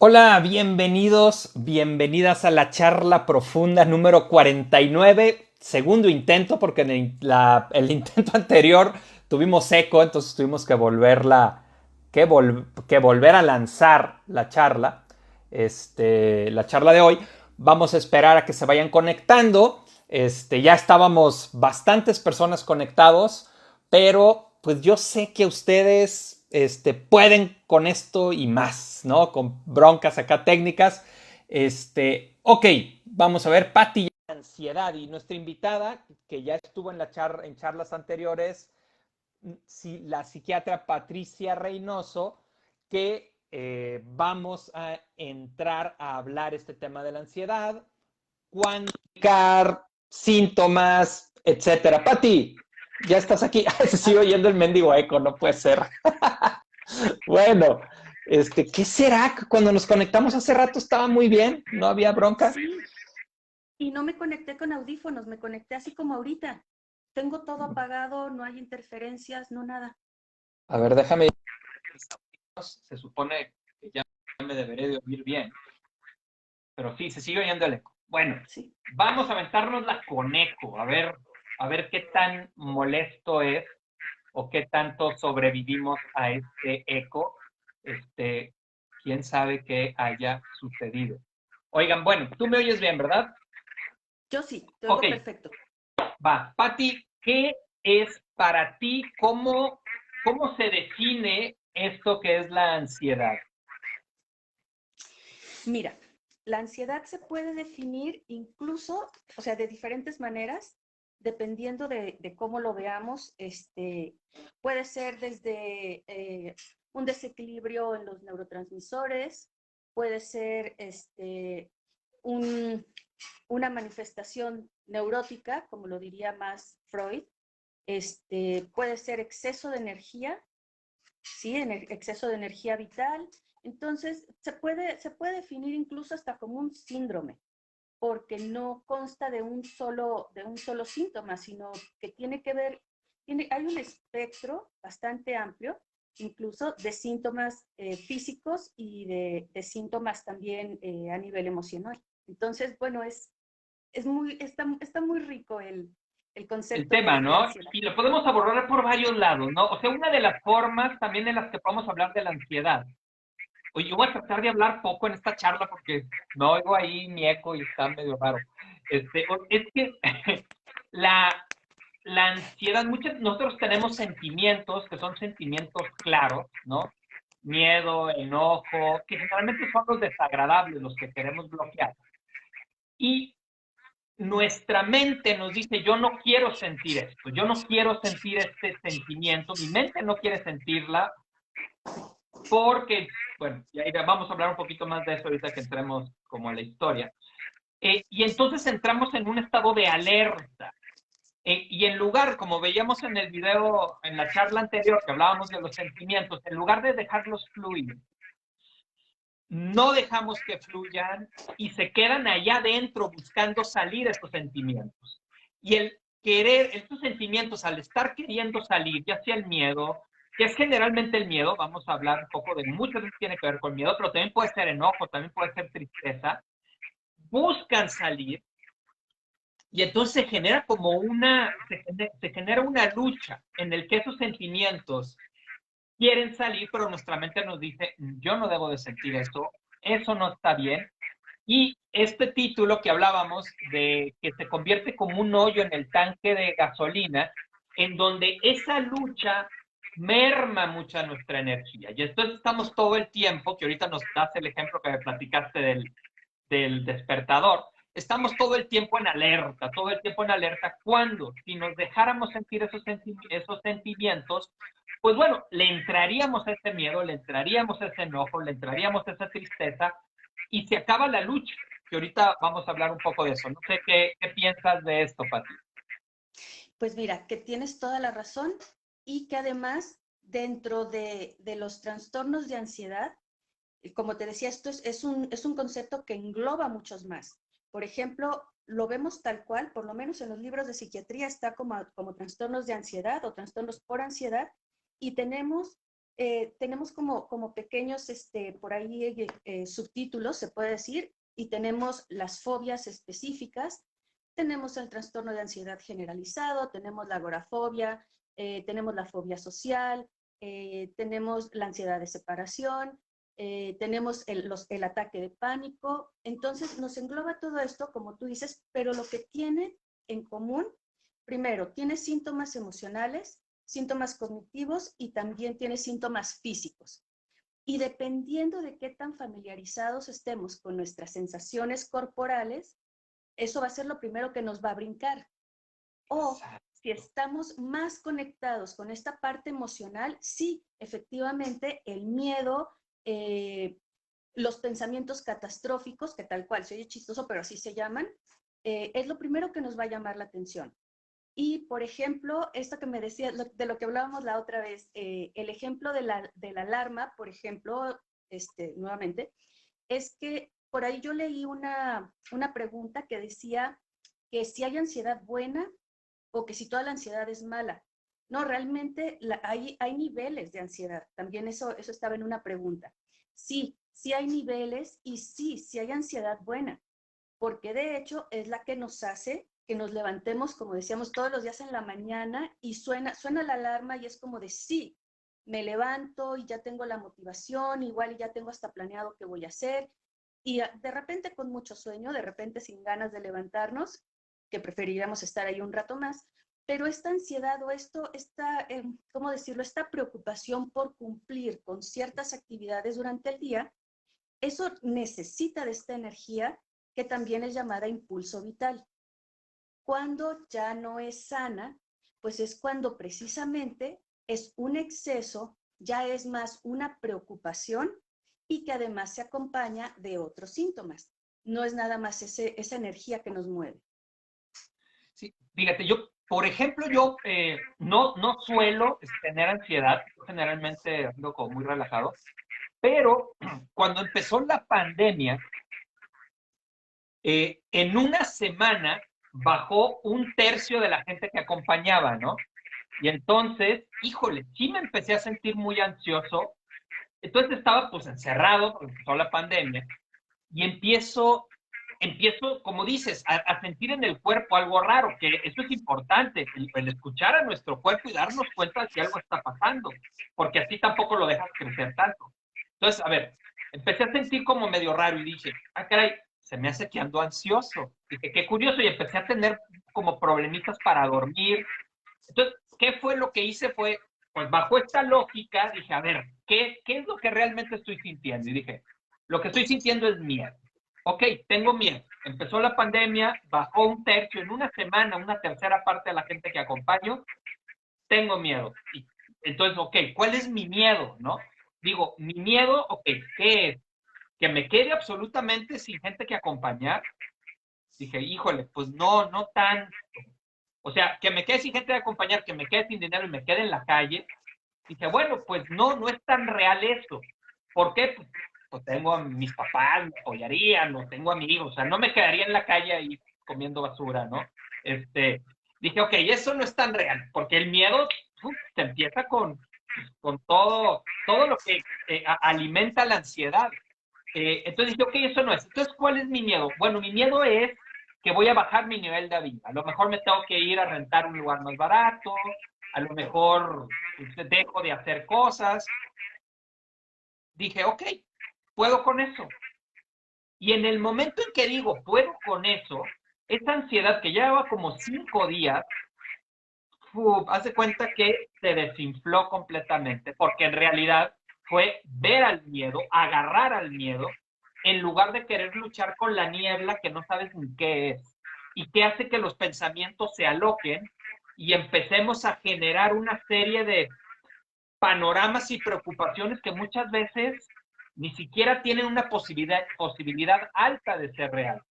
Hola, bienvenidos, bienvenidas a la charla profunda número 49, segundo intento, porque en el intento anterior tuvimos eco, entonces tuvimos que que volver a lanzar la charla de hoy. Vamos a esperar a que se vayan conectando. Ya estábamos bastantes personas conectados, pero pues yo sé que ustedes pueden con esto y más, ¿no? Con broncas acá técnicas. Ok, vamos a ver, Patti, ansiedad y nuestra invitada, que ya estuvo en en charlas anteriores, la psiquiatra Patricia Reynoso, que vamos a entrar a hablar este tema de la ansiedad, cuantificar síntomas, etcétera. Pati, ya estás aquí. Ay, se sigue oyendo el mendigo eco, no puede ser. Bueno, ¿qué será? Cuando nos conectamos hace rato estaba muy bien, no había bronca. Sí, y no me conecté con audífonos, me conecté así como ahorita. Tengo todo apagado, no hay interferencias, no nada. A ver, déjame. Se supone que ya me deberé de oír bien, pero sí, se sigue oyendo el eco. Bueno, Sí. vamos a aventarnos la con eco, a ver qué tan molesto es o qué tanto sobrevivimos a este eco. Este, quién sabe qué haya sucedido. Oigan, bueno, tú me oyes bien, ¿verdad? Yo sí, te Ok, oigo perfecto. va. Patti, ¿qué es para ti? ¿Cómo se define esto que es la ansiedad? Mira, la ansiedad se puede definir incluso, o sea, de diferentes maneras, dependiendo de cómo lo veamos. Puede ser desde un desequilibrio en los neurotransmisores, puede ser un, una manifestación neurótica, como lo diría más Freud. Puede ser exceso de energía, ¿sí? Exceso de energía vital. Entonces, se puede definir incluso hasta como un síndrome, porque no consta de un solo síntoma, sino que tiene que ver, hay un espectro bastante amplio, incluso de síntomas físicos y de síntomas también a nivel emocional. Entonces, bueno, está muy rico el El concepto tema, de ¿no? ansiedad. Y lo podemos abordar por varios lados, ¿no? O sea, una de las formas también en las que podemos hablar de la ansiedad. Oye, yo voy a tratar de hablar poco en esta charla porque no oigo ahí mi eco y está medio raro. Es que la, la ansiedad, nosotros tenemos sentimientos que son sentimientos claros, ¿no? Miedo, enojo, que generalmente son los desagradables, los que queremos bloquear. Y nuestra mente nos dice, yo no quiero sentir esto, yo no quiero sentir este sentimiento, mi mente no quiere sentirla porque, bueno, ya vamos a hablar un poquito más de eso ahorita que entremos como en la historia. Y entonces entramos en un estado de alerta. Y en lugar, como veíamos en el video, en la charla anterior que hablábamos de los sentimientos, en lugar de dejarlos fluir, no dejamos que fluyan y se quedan allá adentro buscando salir estos sentimientos. Y el querer, estos sentimientos, al estar queriendo salir, ya sea el miedo, que es generalmente el miedo, vamos a hablar un poco de muchas veces tiene que ver con miedo, pero también puede ser enojo, también puede ser tristeza, buscan salir y entonces se genera como se genera una lucha en el que esos sentimientos quieren salir, pero nuestra mente nos dice, yo no debo de sentir eso no está bien. Y este título que hablábamos de que se convierte como un hoyo en el tanque de gasolina, en donde esa lucha merma mucha nuestra energía. Y entonces estamos todo el tiempo, que ahorita nos das el ejemplo que me platicaste del despertador, estamos todo el tiempo en alerta, todo el tiempo en alerta, cuando si nos dejáramos sentir esos sentimientos, pues bueno, le entraríamos a ese miedo, le entraríamos a ese enojo, le entraríamos a esa tristeza y se acaba la lucha, que ahorita vamos a hablar un poco de eso. No sé qué piensas de esto, Pati. Pues mira, que tienes toda la razón y que además dentro de los trastornos de ansiedad, como te decía, esto es un concepto que engloba muchos más. Por ejemplo, lo vemos tal cual, por lo menos en los libros de psiquiatría está como trastornos de ansiedad o trastornos por ansiedad y tenemos tenemos como pequeños, por ahí, subtítulos, se puede decir, y tenemos las fobias específicas, tenemos el trastorno de ansiedad generalizado, tenemos la agorafobia, tenemos la fobia social, tenemos la ansiedad de separación, tenemos el ataque de pánico. Entonces nos engloba todo esto, como tú dices, pero lo que tiene en común, primero, tiene síntomas emocionales, síntomas cognitivos y también tiene síntomas físicos. Y dependiendo de qué tan familiarizados estemos con nuestras sensaciones corporales, eso va a ser lo primero que nos va a brincar. O si estamos más conectados con esta parte emocional, sí, efectivamente, el miedo, los pensamientos catastróficos, que tal cual, se oye chistoso, pero así se llaman, es lo primero que nos va a llamar la atención. Y, por ejemplo, esto que me decías, de lo que hablábamos la otra vez, el ejemplo de la alarma, por ejemplo, nuevamente, es que por ahí yo leí una pregunta que decía que si hay ansiedad buena o que si toda la ansiedad es mala. No, realmente hay niveles de ansiedad. También eso estaba en una pregunta. Sí, sí hay niveles y sí, sí hay ansiedad buena, porque de hecho es la que nos hace que nos levantemos, como decíamos, todos los días en la mañana y suena la alarma y es como de sí, me levanto y ya tengo la motivación, igual y ya tengo hasta planeado qué voy a hacer. Y de repente con mucho sueño, de repente sin ganas de levantarnos, que preferiríamos estar ahí un rato más, pero esta ansiedad o ¿cómo decirlo? Esta preocupación por cumplir con ciertas actividades durante el día, eso necesita de esta energía que también es llamada impulso vital. Cuando ya no es sana, pues es cuando precisamente es un exceso, ya es más una preocupación y que además se acompaña de otros síntomas. No es nada más esa energía que nos mueve. Sí, fíjate, yo, por ejemplo, yo no suelo tener ansiedad, yo generalmente ando como muy relajado, pero cuando empezó la pandemia, en una semana bajó un tercio de la gente que acompañaba, ¿no? Y entonces, híjole, sí me empecé a sentir muy ansioso. Entonces estaba pues encerrado, porque empezó la pandemia, y empiezo, como dices, a sentir en el cuerpo algo raro, que eso es importante, el escuchar a nuestro cuerpo y darnos cuenta de que algo está pasando, porque así tampoco lo dejas crecer tanto. Entonces, a ver, empecé a sentir como medio raro y dije, ah, caray, se me hace que ando ansioso. Dije, qué curioso, y empecé a tener como problemitas para dormir. Entonces, ¿qué fue lo que hice? Pues bajo esta lógica, dije, a ver, ¿qué es lo que realmente estoy sintiendo? Y dije, lo que estoy sintiendo es miedo. Ok, tengo miedo. Empezó la pandemia, bajó un tercio en una semana, una tercera parte de la gente que acompaño, tengo miedo. Y entonces, ok, ¿cuál es mi miedo? ¿No? Digo, mi miedo, ok, ¿qué es? Que me quede absolutamente sin gente que acompañar. Dije, híjole, pues no tan. O sea, que me quede sin gente de acompañar, que me quede sin dinero y me quede en la calle. Dije, bueno, pues no es tan real eso. ¿Por qué? Pues tengo a mis papás, me apoyarían, no tengo amigos, o sea, no me quedaría en la calle ahí comiendo basura, ¿no? Este, dije, ok, eso no es tan real, porque el miedo se empieza con todo lo que alimenta la ansiedad. Entonces dije, ok, eso no es. Entonces, ¿cuál es mi miedo? Bueno, mi miedo es que voy a bajar mi nivel de vida. A lo mejor me tengo que ir a rentar un lugar más barato, a lo mejor dejo de hacer cosas. Dije, ok, puedo con eso. Y en el momento en que digo, puedo con eso, esa ansiedad que llevaba como 5 días, haz de cuenta que se desinfló completamente, porque en realidad fue ver al miedo, agarrar al miedo, en lugar de querer luchar con la niebla que no sabes ni qué es, y que hace que los pensamientos se aloquen y empecemos a generar una serie de panoramas y preocupaciones que muchas veces ni siquiera tienen una posibilidad alta de ser real.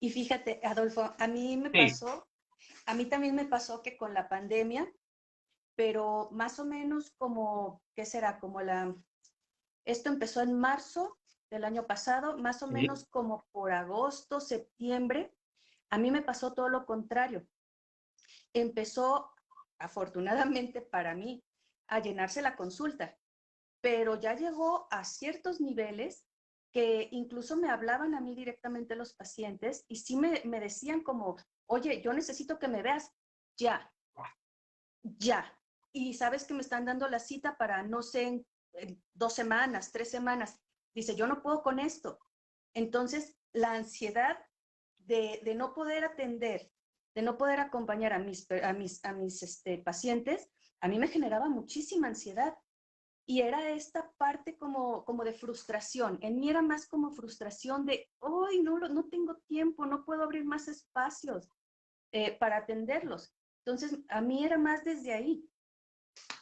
Y fíjate, Adolfo, Sí, a mí también me pasó que con la pandemia, pero más o menos como, ¿qué será? Esto empezó en marzo del año pasado, más o sí, menos como por agosto, septiembre, a mí me pasó todo lo contrario. Empezó afortunadamente para mí, a llenarse la consulta, pero ya llegó a ciertos niveles que incluso me hablaban a mí directamente los pacientes y sí me decían como, oye, yo necesito que me veas ya, ya. Y sabes que me están dando la cita para, no sé, en 2 semanas, 3 semanas. Dice, yo no puedo con esto. Entonces, la ansiedad de no poder atender, de no poder acompañar a mis pacientes, a mí me generaba muchísima ansiedad. Y era esta parte como de frustración. En mí era más como frustración de, hoy no tengo tiempo, no puedo abrir más espacios para atenderlos. Entonces, a mí era más desde ahí.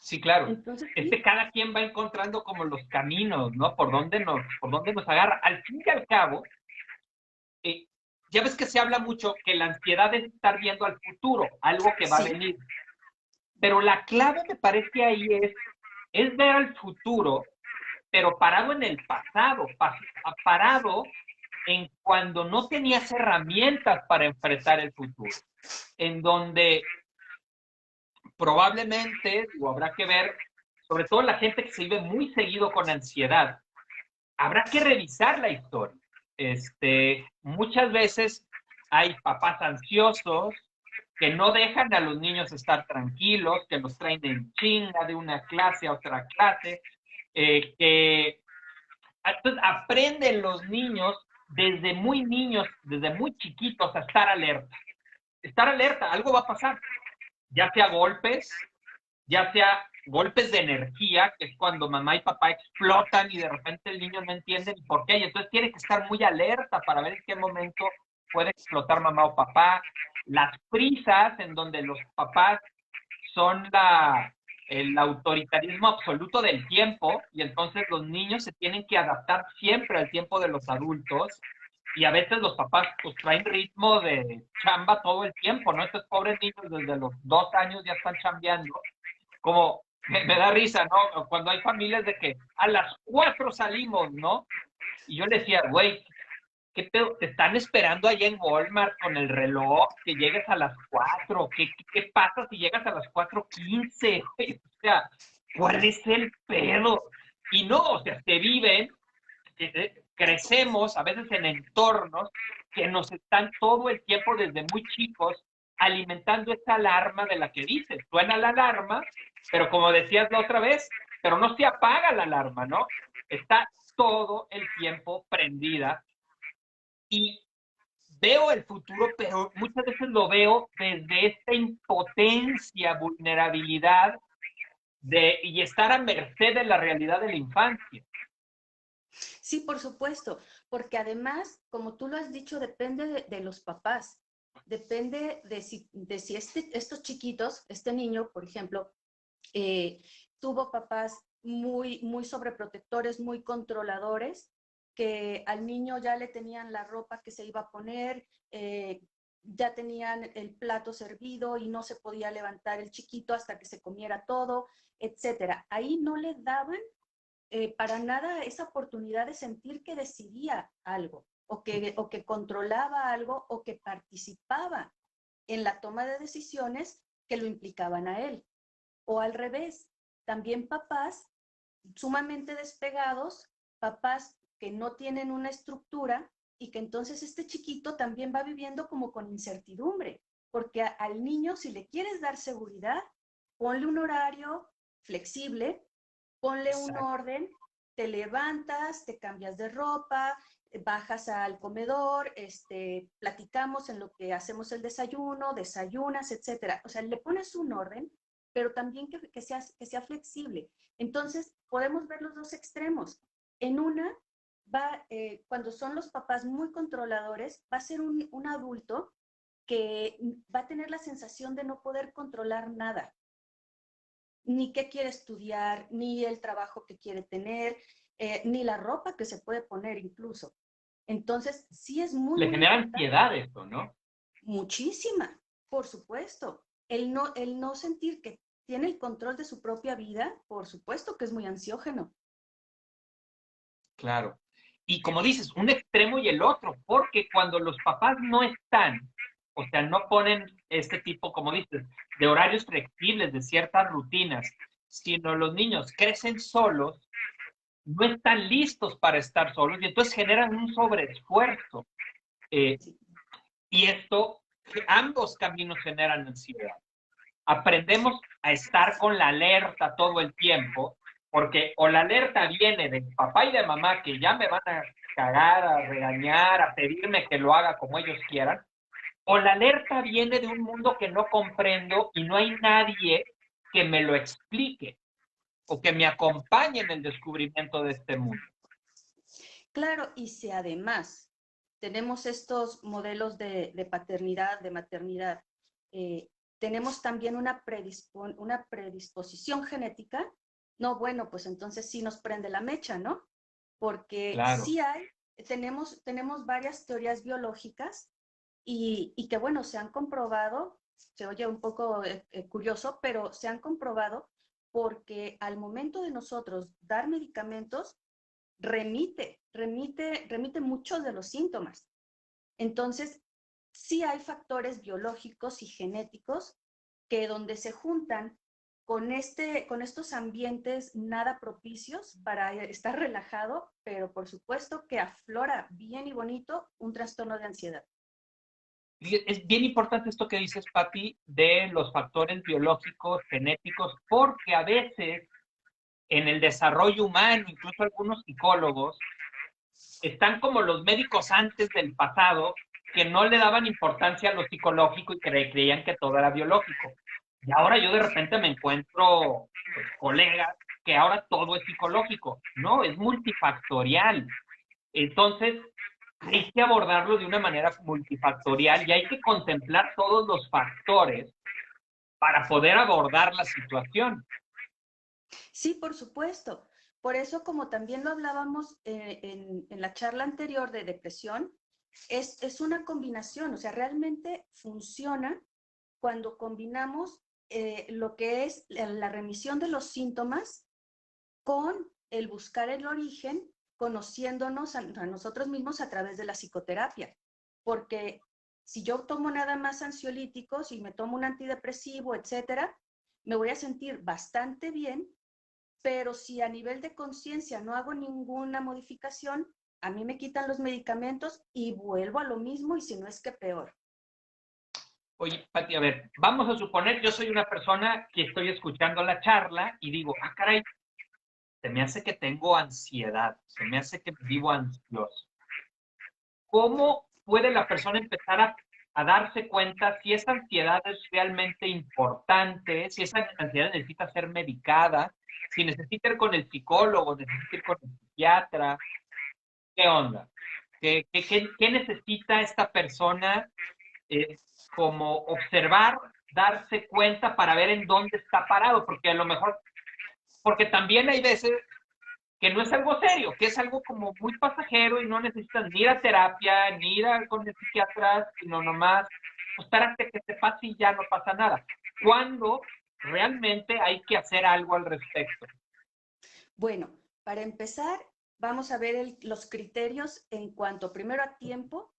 Sí, claro. Entonces, sí, Cada quien va encontrando como los caminos, ¿no? Por dónde nos agarra. Al fin y al cabo, eh, ya ves que se habla mucho que la ansiedad es estar viendo al futuro, algo que va a sí, venir. Pero la clave me parece ahí es ver al futuro, pero parado en el pasado, parado en cuando no tenías herramientas para enfrentar el futuro, en donde probablemente, o habrá que ver, sobre todo la gente que se vive muy seguido con ansiedad, habrá que revisar la historia. Muchas veces hay papás ansiosos que no dejan a los niños estar tranquilos, que los traen en chinga de una clase a otra clase, que entonces aprenden los niños desde muy niños, desde muy chiquitos a estar alerta. Estar alerta, algo va a pasar, ya sea golpes de energía, que es cuando mamá y papá explotan y de repente el niño no entiende ni por qué, y entonces tiene que estar muy alerta para ver en qué momento puede explotar mamá o papá. Las prisas en donde los papás son el autoritarismo absoluto del tiempo y entonces los niños se tienen que adaptar siempre al tiempo de los adultos y a veces los papás pues traen ritmo de chamba todo el tiempo, ¿no? Estos pobres niños desde los 2 años ya están chambeando, como me da risa, ¿no? Cuando hay familias de que a las 4 salimos, ¿no? Y yo le decía, güey, ¿qué pedo? Te están esperando allá en Walmart con el reloj, que llegues a las 4. ¿Qué pasa si llegas a las 4:15? O sea, ¿cuál es el pedo? Y no, o sea, se viven, crecemos a veces en entornos que nos están todo el tiempo desde muy chicos alimentando esa alarma de la que dices. Suena la alarma, pero como decías la otra vez, pero no se apaga la alarma, ¿no? Está todo el tiempo prendida y veo el futuro, pero muchas veces lo veo desde esta impotencia, vulnerabilidad y estar a merced de la realidad de la infancia. sí, por supuesto, porque además, como tú lo has dicho, depende de los papás, depende de si estos chiquitos, este niño, por ejemplo, eh, tuvo papás muy sobreprotectores, muy controladores, que al niño ya le tenían la ropa que se iba a poner, ya tenían el plato servido y no se podía levantar el chiquito hasta que se comiera todo, etcétera. Ahí no le daban para nada esa oportunidad de sentir que decidía algo o que controlaba algo o que participaba en la toma de decisiones que lo implicaban a él. O al revés, también papás sumamente despegados, papás que no tienen una estructura y que entonces este chiquito también va viviendo como con incertidumbre, porque al niño si le quieres dar seguridad, ponle un horario flexible, ponle un Exacto. orden, te levantas, te cambias de ropa, bajas al comedor, platicamos en lo que hacemos el desayuno, desayunas, etcétera. O sea, le pones un orden, pero también que sea flexible. Entonces, podemos ver los dos extremos. En una, cuando son los papás muy controladores, va a ser un adulto que va a tener la sensación de no poder controlar nada, ni qué quiere estudiar, ni el trabajo que quiere tener, ni la ropa que se puede poner incluso. Entonces, sí es muy, Le muy genera importante, ansiedad esto, ¿no? muchísima, por supuesto. El no sentir que tiene el control de su propia vida, por supuesto que es muy ansiógeno. Claro. Y como dices, un extremo y el otro, porque cuando los papás no están o sea, no ponen este tipo, como dices, de horarios flexibles, de ciertas rutinas, sino los niños crecen solos, no están listos para estar solos y entonces generan un sobreesfuerzo. Eh, Sí. y esto, ambos caminos generan ansiedad. Aprendemos a estar con la alerta todo el tiempo, porque o la alerta viene de papá y de mamá que ya me van a cagar, a regañar, a pedirme que lo haga como ellos quieran, o la alerta viene de un mundo que no comprendo y no hay nadie que me lo explique o que me acompañe en el descubrimiento de este mundo. Claro, y si además tenemos estos modelos de paternidad, de maternidad, eh, tenemos también una predisposición genética, no, bueno, pues entonces sí nos prende la mecha, ¿no? Porque Claro. sí tenemos varias teorías biológicas y que, bueno, se han comprobado, se oye un poco curioso, pero se han comprobado porque al momento de nosotros dar medicamentos, remite muchos de los síntomas. Entonces, sí hay factores biológicos y genéticos que donde se juntan con estos ambientes nada propicios para estar relajado, pero por supuesto que aflora bien y bonito un trastorno de ansiedad. Es bien importante esto que dices, Patti, de los factores biológicos, genéticos, porque a veces en el desarrollo humano, incluso algunos psicólogos, están como los médicos antes del pasado, que no le daban importancia a lo psicológico y creían que todo era biológico. Y ahora yo de repente me encuentro pues, colegas que ahora todo es psicológico. No, es multifactorial. Entonces, hay que abordarlo de una manera multifactorial y hay que contemplar todos los factores para poder abordar la situación. Sí, por supuesto. Por eso, como también lo hablábamos en la charla anterior de depresión, es una combinación, o sea, realmente funciona cuando combinamos lo que es la remisión de los síntomas con el buscar el origen, conociéndonos a nosotros mismos a través de la psicoterapia. Porque si yo tomo nada más ansiolíticos y me tomo un antidepresivo, etcétera, me voy a sentir bastante bien, pero si a nivel de conciencia no hago ninguna modificación, a mí me quitan los medicamentos y vuelvo a lo mismo y si no es que peor. Oye, Pati, a ver, vamos a suponer, yo soy una persona que estoy escuchando la charla y digo, ah, caray, se me hace que tengo ansiedad, se me hace que vivo ansioso. ¿Cómo puede la persona empezar a darse cuenta si esa ansiedad es realmente importante, si esa ansiedad necesita ser medicada, si necesita ir con el psicólogo, necesita ir con el psiquiatra? ¿Qué onda? ¿Qué necesita esta persona eh, como observar, darse cuenta para ver en dónde está parado? Porque a lo mejor, porque también hay veces que no es algo serio, que es algo como muy pasajero y no necesitas ni ir a terapia, ni ir con el psiquiatra, sino nomás pues, espérate que te pase y ya no pasa nada. ¿Cuándo realmente hay que hacer algo al respecto? Bueno, para empezar, vamos a ver los criterios en cuanto primero a tiempo.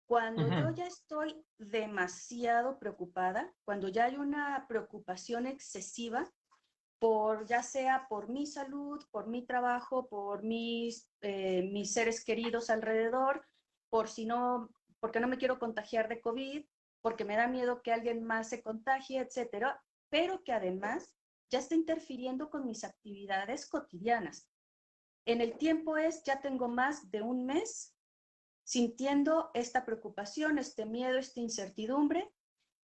Cuando yo Ujú. ya estoy demasiado preocupada, cuando ya hay una preocupación excesiva, por ya sea por mi salud, por mi trabajo, por mis seres queridos alrededor, por si no, porque no me quiero contagiar de COVID, porque me da miedo que alguien más se contagie, etcétera, pero que además ya está interfiriendo con mis actividades cotidianas. En el tiempo ya tengo más de un mes sintiendo esta preocupación, este miedo, esta incertidumbre,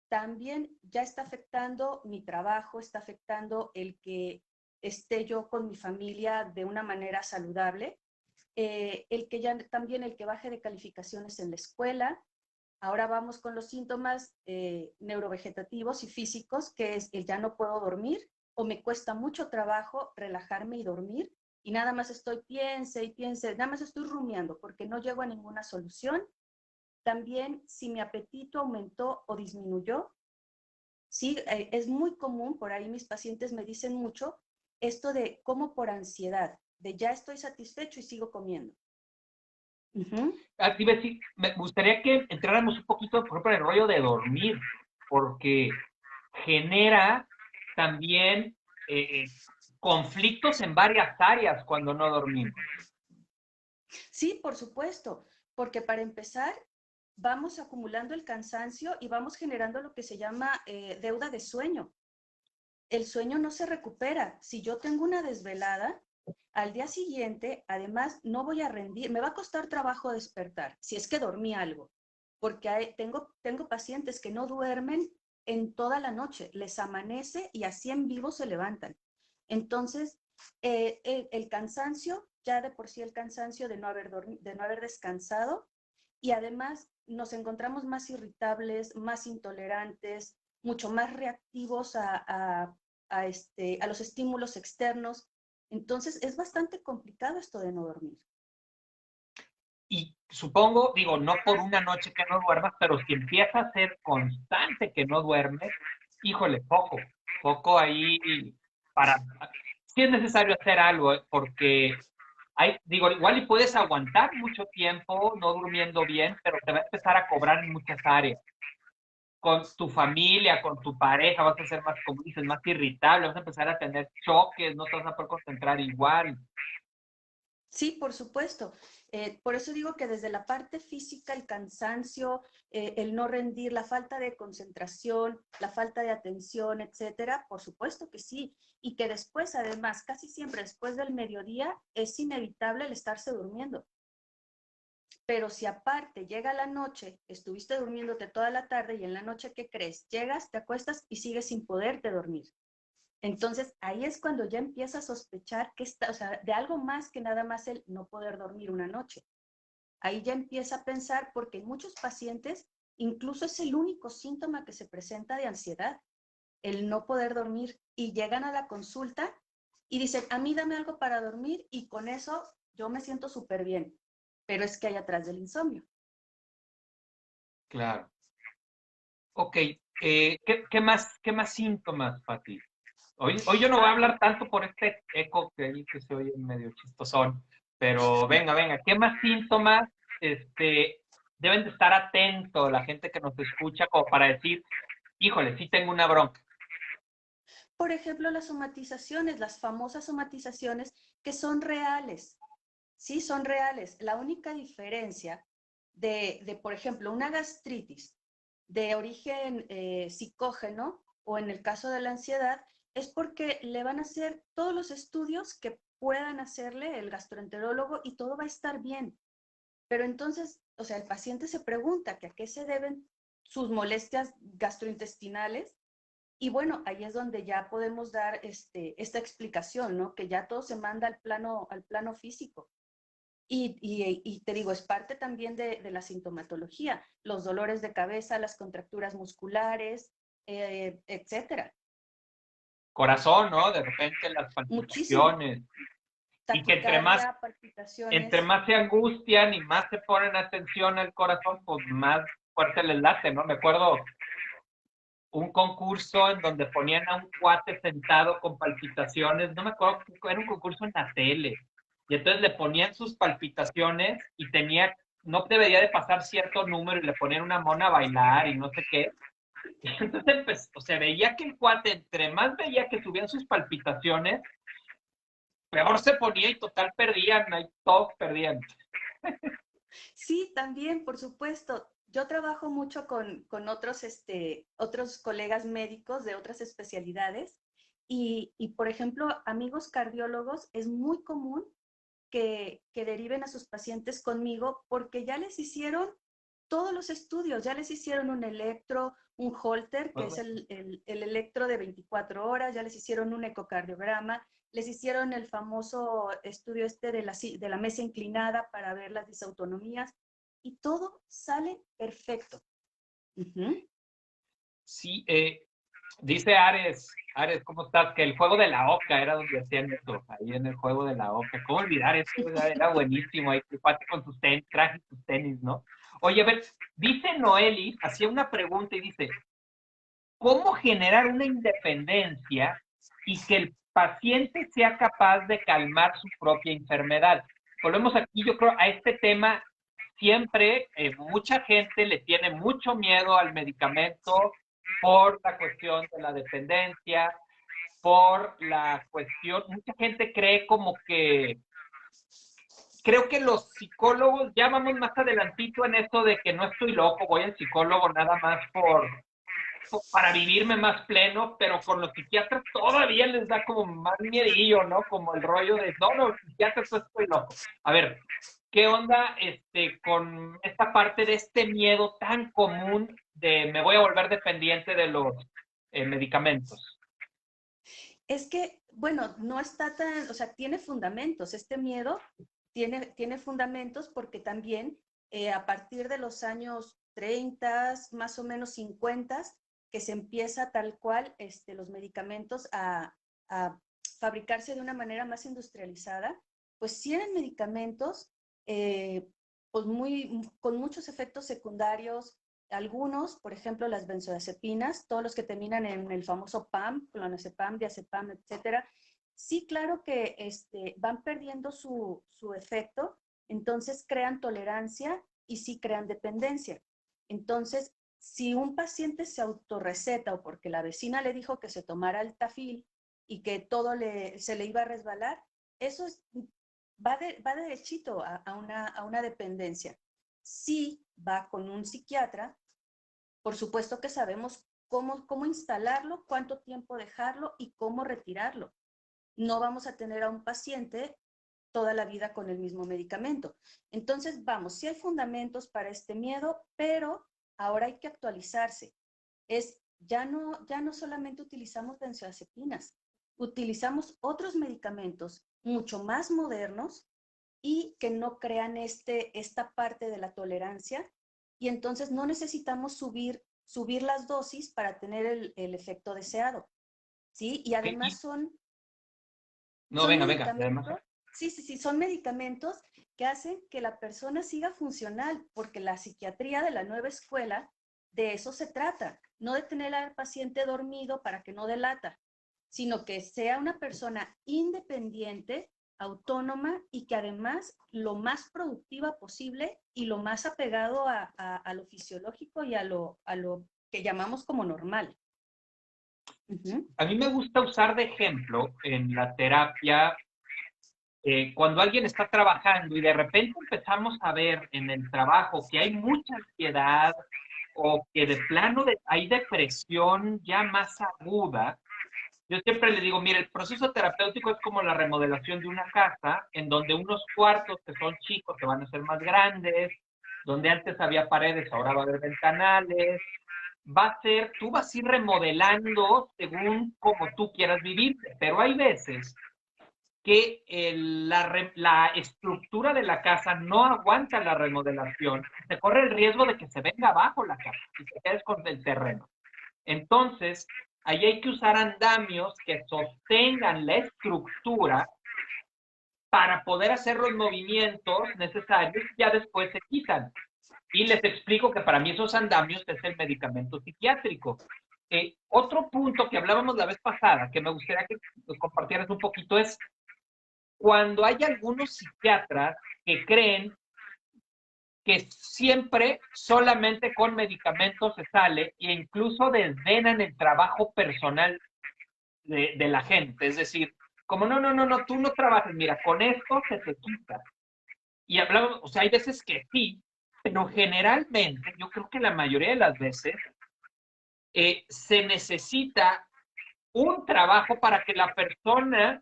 también ya está afectando mi trabajo, está afectando el que esté yo con mi familia de una manera saludable, el que ya también el que baje de calificaciones en la escuela. Ahora vamos con los síntomas neurovegetativos y físicos, que es el ya no puedo dormir o me cuesta mucho trabajo relajarme y dormir y nada más estoy piense y piense, nada más estoy rumiando porque no llego a ninguna solución. También si mi apetito aumentó o disminuyó. Sí, es muy común, por ahí mis pacientes me dicen mucho, esto de como por ansiedad, de ya estoy satisfecho y sigo comiendo. Ujú. Te iba a decir, me gustaría que entráramos un poquito, por ejemplo, en el rollo de dormir, porque genera también conflictos en varias áreas cuando no dormimos. Sí, por supuesto, porque para empezar, vamos acumulando el cansancio y vamos generando lo que se llama deuda de sueño. El sueño no se recupera. Si yo tengo una desvelada, al día siguiente, además, no voy a rendir, me va a costar trabajo despertar, si es que dormí algo, porque tengo pacientes que no duermen en toda la noche, les amanece y así en vivo se levantan. Entonces, el cansancio, ya de por sí el cansancio de no haber dormido, de no haber descansado, y además nos encontramos más irritables, más intolerantes, mucho más reactivos a los estímulos externos. Entonces es bastante complicado esto de no dormir. Y supongo, digo, no por una noche que no duermas, pero si empieza a ser constante que no duermes, híjole, poco ahí para... Sí es necesario hacer algo, porque hay, digo, igual y puedes aguantar mucho tiempo no durmiendo bien, pero te va a empezar a cobrar en muchas áreas. Con tu familia, con tu pareja, vas a ser más, como dices, más irritable, vas a empezar a tener choques, no te vas a poder concentrar igual. Sí, por supuesto. Por eso digo que desde la parte física, el cansancio, el no rendir, la falta de concentración, la falta de atención, etcétera, por supuesto que sí. Y que después, además, casi siempre después del mediodía, es inevitable el estarse durmiendo. Pero si aparte llega la noche, estuviste durmiéndote toda la tarde y en la noche, ¿qué crees? Llegas, te acuestas y sigues sin poderte dormir. Entonces ahí es cuando ya empieza a sospechar que está, o sea, de algo más que nada más el no poder dormir una noche. Ahí ya empieza a pensar, porque en muchos pacientes incluso es el único síntoma que se presenta de ansiedad, el no poder dormir. Y llegan a la consulta y dicen, a mí dame algo para dormir y con eso yo me siento súper bien. Pero es que hay atrás del insomnio. Claro. Ok, qué más síntomas, Pati? Hoy yo no voy a hablar tanto por este eco que ahí que se oye medio chistosón, pero venga, ¿qué más síntomas deben de estar atentos la gente que nos escucha como para decir, híjole, sí tengo una bronca? Por ejemplo, las somatizaciones, las famosas somatizaciones que son reales. Sí, son reales. La única diferencia por ejemplo, una gastritis de origen psicógeno o en el caso de la ansiedad, es porque le van a hacer todos los estudios que puedan hacerle el gastroenterólogo y todo va a estar bien. Pero entonces, o sea, el paciente se pregunta que a qué se deben sus molestias gastrointestinales y bueno, ahí es donde ya podemos dar esta explicación, ¿no? Que ya todo se manda al plano físico. Y te digo, es parte también de la sintomatología, los dolores de cabeza, las contracturas musculares, etcétera. Corazón, ¿no? De repente las Muchísimo. palpitaciones, y que Taquicardia, entre palpitaciones. más se angustian y más se ponen atención al corazón, pues más fuerte les late, ¿no? Me acuerdo un concurso en donde ponían a un cuate sentado con palpitaciones, no me acuerdo, era un concurso en la tele, y entonces le ponían sus palpitaciones y tenía, no debería de pasar cierto número y le ponían una mona a bailar y no sé qué. Y entonces, pues, o sea, veía que el cuate, entre más veía que subían sus palpitaciones, peor se ponía y total perdían, ahí todos perdían. Sí, también, por supuesto. Yo trabajo mucho con otros colegas médicos de otras especialidades por ejemplo, amigos cardiólogos, es muy común que deriven a sus pacientes conmigo porque ya les hicieron todos los estudios, ya les hicieron un electro, un Holter, que es el electro de 24 horas, ya les hicieron un ecocardiograma, les hicieron el famoso estudio de la mesa inclinada para ver las disautonomías y todo sale perfecto. Uh-huh. Sí, dice Ares, ¿cómo estás? Que el juego de la oca era donde hacían esto, ahí en el juego de la oca. ¿Cómo olvidar eso? Era buenísimo, ahí el cuate con sus tenis, traje sus tenis, ¿no? Oye, a ver, dice Noeli, hacía una pregunta y dice, ¿cómo generar una independencia y que el paciente sea capaz de calmar su propia enfermedad? Volvemos aquí, yo creo, a este tema siempre mucha gente le tiene mucho miedo al medicamento por la cuestión de la dependencia, por la cuestión, mucha gente cree como que, creo que los psicólogos, ya vamos más adelantito en esto de que no estoy loco, voy al psicólogo nada más para vivirme más pleno, pero con los psiquiatras todavía les da como más miedillo, ¿no? Como el rollo de, no, no, psiquiatras, pues estoy loco. A ver, ¿qué onda con esta parte de este miedo tan común de me voy a volver dependiente de los medicamentos? Es que, bueno, no está tan, o sea, tiene fundamentos. Este miedo tiene fundamentos porque también a partir de los años 30, más o menos 50, que se empieza tal cual los medicamentos a fabricarse de una manera más industrializada, pues sí eran medicamentos pues con muchos efectos secundarios. Algunos, por ejemplo, las benzodiazepinas, todos los que terminan en el famoso PAM, clonazepam, diazepam, etcétera, sí, claro que van perdiendo su efecto, entonces crean tolerancia y sí crean dependencia. Entonces, si un paciente se autorreceta o porque la vecina le dijo que se tomara el Tafil y que todo se le iba a resbalar, eso va derechito a una dependencia. Si va con un psiquiatra, por supuesto que sabemos cómo instalarlo, cuánto tiempo dejarlo y cómo retirarlo. No vamos a tener a un paciente toda la vida con el mismo medicamento. Entonces, vamos, sí hay fundamentos para este miedo, pero ahora hay que actualizarse. Ya no solamente utilizamos benzodiazepinas, utilizamos otros medicamentos mucho más modernos y que no crean esta parte de la tolerancia, y entonces no necesitamos subir las dosis para tener el efecto deseado, ¿sí? Y Okay. además No, son venga, venga, además. medicamentos, sí, son medicamentos que hacen que la persona siga funcional, porque la psiquiatría de la nueva escuela, de eso se trata, no de tener al paciente dormido para que no delata, sino que sea una persona independiente, autónoma y que además lo más productiva posible y lo más apegado a lo fisiológico y a lo que llamamos como normal. Uh-huh. A mí me gusta usar de ejemplo en la terapia cuando alguien está trabajando y de repente empezamos a ver en el trabajo que hay mucha ansiedad o que de plano hay depresión ya más aguda. Yo siempre le digo, mire, el proceso terapéutico es como la remodelación de una casa, en donde unos cuartos que son chicos se van a ser más grandes, donde antes había paredes, ahora va a haber ventanales. Va a ser, tú vas a ir remodelando según como tú quieras vivir, pero hay veces que la estructura de la casa no aguanta la remodelación, se corre el riesgo de que se venga abajo la casa y te quedes con el terreno. Entonces, ahí hay que usar andamios que sostengan la estructura para poder hacer los movimientos necesarios, ya después se quitan. Y les explico que para mí esos andamios es el medicamento psiquiátrico. Otro punto que hablábamos la vez pasada, que me gustaría que compartieras un poquito, es cuando hay algunos psiquiatras que creen que siempre solamente con medicamentos se sale e incluso desdenan el trabajo personal de la gente. Es decir, como no, tú no trabajas, mira, con esto se te quita. Y hablamos, o sea, hay veces que sí, pero generalmente, yo creo que la mayoría de las veces, se necesita un trabajo para que la persona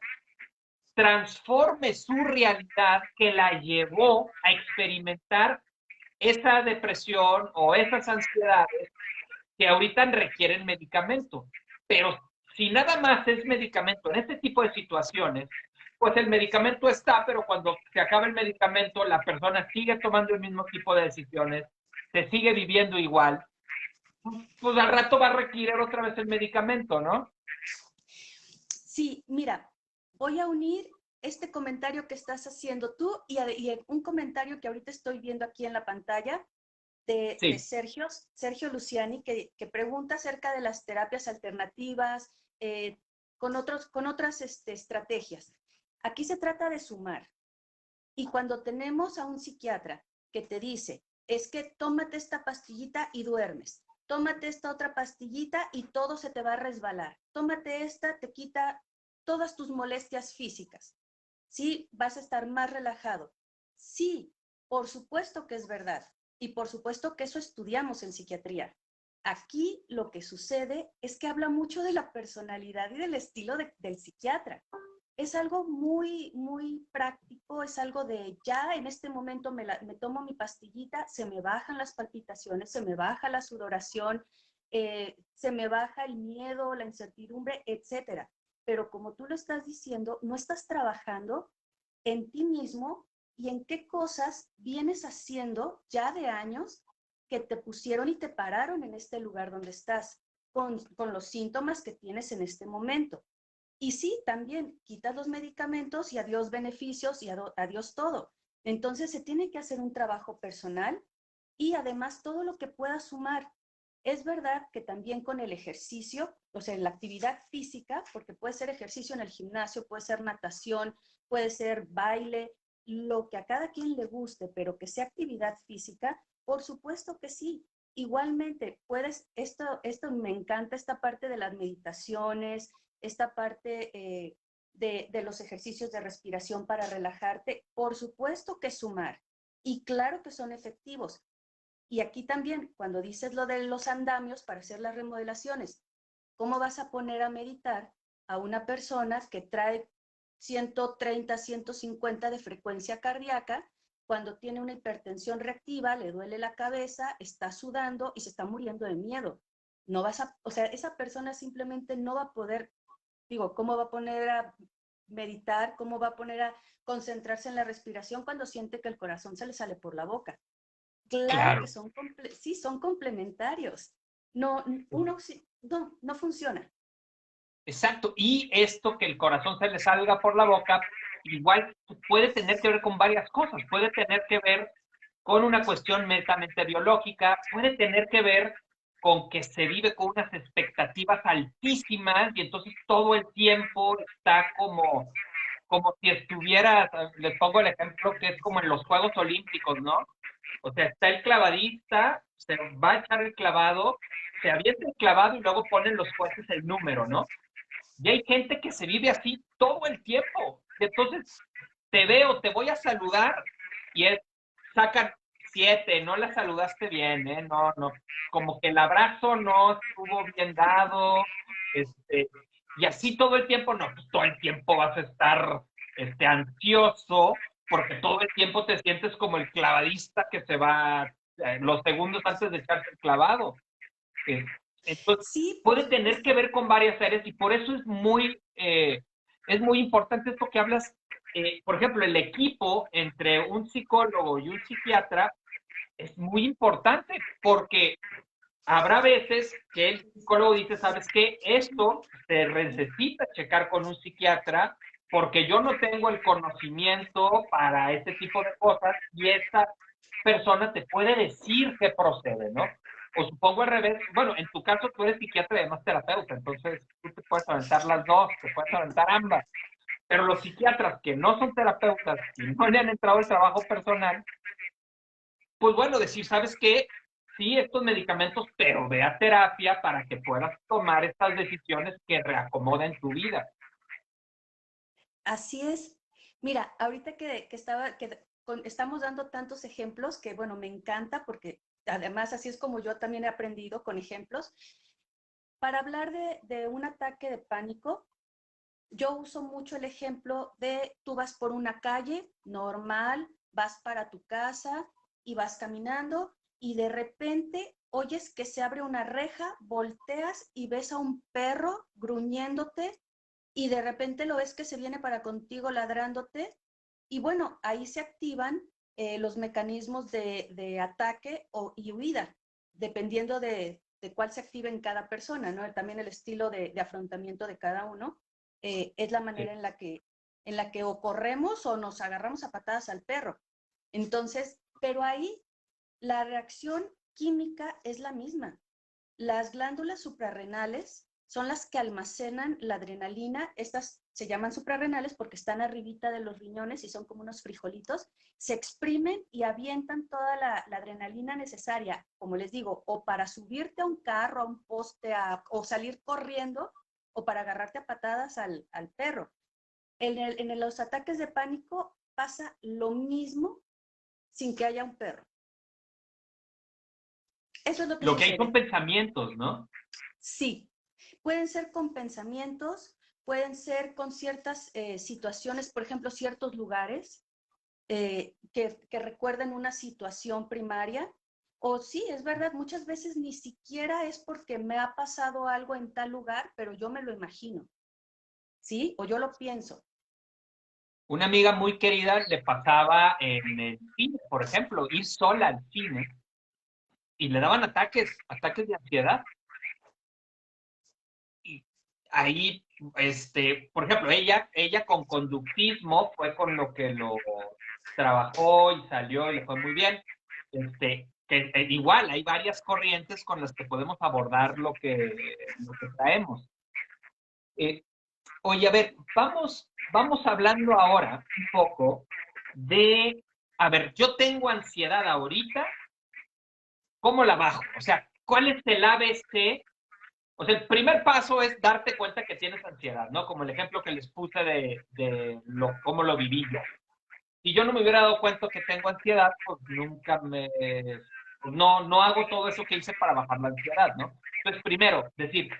transforme su realidad que la llevó a experimentar esa depresión o esas ansiedades que ahorita requieren medicamento. Pero si nada más es medicamento en este tipo de situaciones, pues el medicamento está, pero cuando se acaba el medicamento, la persona sigue tomando el mismo tipo de decisiones, se sigue viviendo igual, pues al rato va a requerir otra vez el medicamento, ¿no? Sí, mira, voy a unir este comentario que estás haciendo tú y un comentario que ahorita estoy viendo aquí en la pantalla de Sí. Sergio Luciani, que pregunta acerca de las terapias alternativas con otras estrategias. Aquí se trata de sumar. Y cuando tenemos a un psiquiatra que te dice, es que tómate esta pastillita y duermes. Tómate esta otra pastillita y todo se te va a resbalar. Tómate esta, te quita todas tus molestias físicas. Sí, vas a estar más relajado. Sí, por supuesto que es verdad. Y por supuesto que eso estudiamos en psiquiatría. Aquí lo que sucede es que habla mucho de la personalidad y del estilo del psiquiatra. Es algo muy, muy práctico, es algo de ya en este momento me tomo mi pastillita, se me bajan las palpitaciones, se me baja la sudoración, se me baja el miedo, la incertidumbre, etcétera. Pero como tú lo estás diciendo, no estás trabajando en ti mismo y en qué cosas vienes haciendo ya de años que te pusieron y te pararon en este lugar donde estás, con los síntomas que tienes en este momento. Y sí, también quitas los medicamentos y adiós beneficios y adiós todo. Entonces se tiene que hacer un trabajo personal y además todo lo que pueda sumar. Es verdad que también con el ejercicio, o sea, la actividad física, porque puede ser ejercicio en el gimnasio, puede ser natación, puede ser baile, lo que a cada quien le guste, pero que sea actividad física, por supuesto que sí. Igualmente, esto me encanta, esta parte de las meditaciones, esta parte de los ejercicios de respiración para relajarte, por supuesto que sumar. Y claro que son efectivos. Y aquí también, cuando dices lo de los andamios para hacer las remodelaciones, ¿cómo vas a poner a meditar a una persona que trae 130, 150 de frecuencia cardíaca cuando tiene una hipertensión reactiva, le duele la cabeza, está sudando y se está muriendo de miedo? No vas a, o sea, esa persona simplemente no va a poder, digo, ¿cómo va a poner a meditar? ¿Cómo va a poner a concentrarse en la respiración cuando siente que el corazón se le sale por la boca? Claro que Claro. son, sí, son complementarios. No, no funciona. Exacto. Y esto que el corazón se le salga por la boca, igual puede tener que ver con varias cosas. Puede tener que ver con una cuestión netamente biológica, puede tener que ver con que se vive con unas expectativas altísimas y entonces todo el tiempo está como si estuviera, les pongo el ejemplo que es como en los Juegos Olímpicos, ¿no? O sea, está el clavadista, se va a echar el clavado, se avienta el clavado y luego ponen los jueces el número, ¿no? Y hay gente que se vive así todo el tiempo. Y entonces te veo, te voy a saludar y es, sacan 7, no la saludaste bien, ¿eh? No, no, como que el abrazo no estuvo bien dado, y así todo el tiempo, no, pues todo el tiempo vas a estar, ansioso, porque todo el tiempo te sientes como el clavadista que se va los segundos antes de echarse el clavado. Eh, entonces, Sí, por puede tener que supuesto. ver con varias áreas y por eso es muy importante esto que hablas. Por ejemplo, el equipo entre un psicólogo y un psiquiatra es muy importante porque habrá veces que el psicólogo dice, ¿sabes qué? Esto se necesita checar con un psiquiatra porque yo no tengo el conocimiento para este tipo de cosas y esta persona te puede decir qué procede, ¿no? O supongo al revés, bueno, en tu caso tú eres psiquiatra y además terapeuta, entonces tú te puedes aventar las dos, te puedes aventar ambas, pero los psiquiatras que no son terapeutas y no le han entrado el trabajo personal, pues bueno, decir, ¿sabes qué? Sí, estos medicamentos, pero ve a terapia para que puedas tomar estas decisiones que reacomoden tu vida. Así es. Mira, ahorita estamos dando tantos ejemplos que, bueno, me encanta porque además así es como yo también he aprendido con ejemplos. Para hablar de un ataque de pánico, yo uso mucho el ejemplo de tú vas por una calle normal, vas para tu casa y vas caminando y de repente oyes que se abre una reja, volteas y ves a un perro gruñéndote y de repente lo ves que se viene para contigo ladrándote y bueno, ahí se activan los mecanismos de ataque y huida, dependiendo de cuál se active en cada persona, ¿no? También el estilo de afrontamiento de cada uno es la Sí, manera en la que o corremos o nos agarramos a patadas al perro. Entonces, pero ahí la reacción química es la misma. Las glándulas suprarrenales son las que almacenan la adrenalina, estas se llaman suprarrenales porque están arribita de los riñones y son como unos frijolitos, se exprimen y avientan toda la adrenalina necesaria, como les digo, o para subirte a un carro, a un poste, o salir corriendo, o para agarrarte a patadas al perro. En los ataques de pánico pasa lo mismo sin que haya un perro. Eso es lo que Lo que hay sucede. son pensamientos, ¿no? Sí, pueden ser con pensamientos, pueden ser con ciertas situaciones, por ejemplo, ciertos lugares que recuerden una situación primaria. O sí, es verdad, muchas veces ni siquiera es porque me ha pasado algo en tal lugar, pero yo me lo imagino, ¿sí? O yo lo pienso. Una amiga muy querida le pasaba en el cine, por ejemplo, ir sola al cine y le daban ataques de ansiedad. Y ahí, por ejemplo, ella con conductismo fue con lo que lo trabajó y salió y le fue muy bien. Igual hay varias corrientes con las que podemos abordar lo que traemos. Eh, Oye, a ver, vamos hablando ahora un poco a ver, yo tengo ansiedad ahorita, ¿cómo la bajo? O sea, ¿cuál es el ABC? O sea, el primer paso es darte cuenta que tienes ansiedad, ¿no? Como el ejemplo que les puse de cómo lo viví yo. Si yo no me hubiera dado cuenta que tengo ansiedad, pues pues no hago todo eso que hice para bajar la ansiedad, ¿no? Entonces, primero, decir,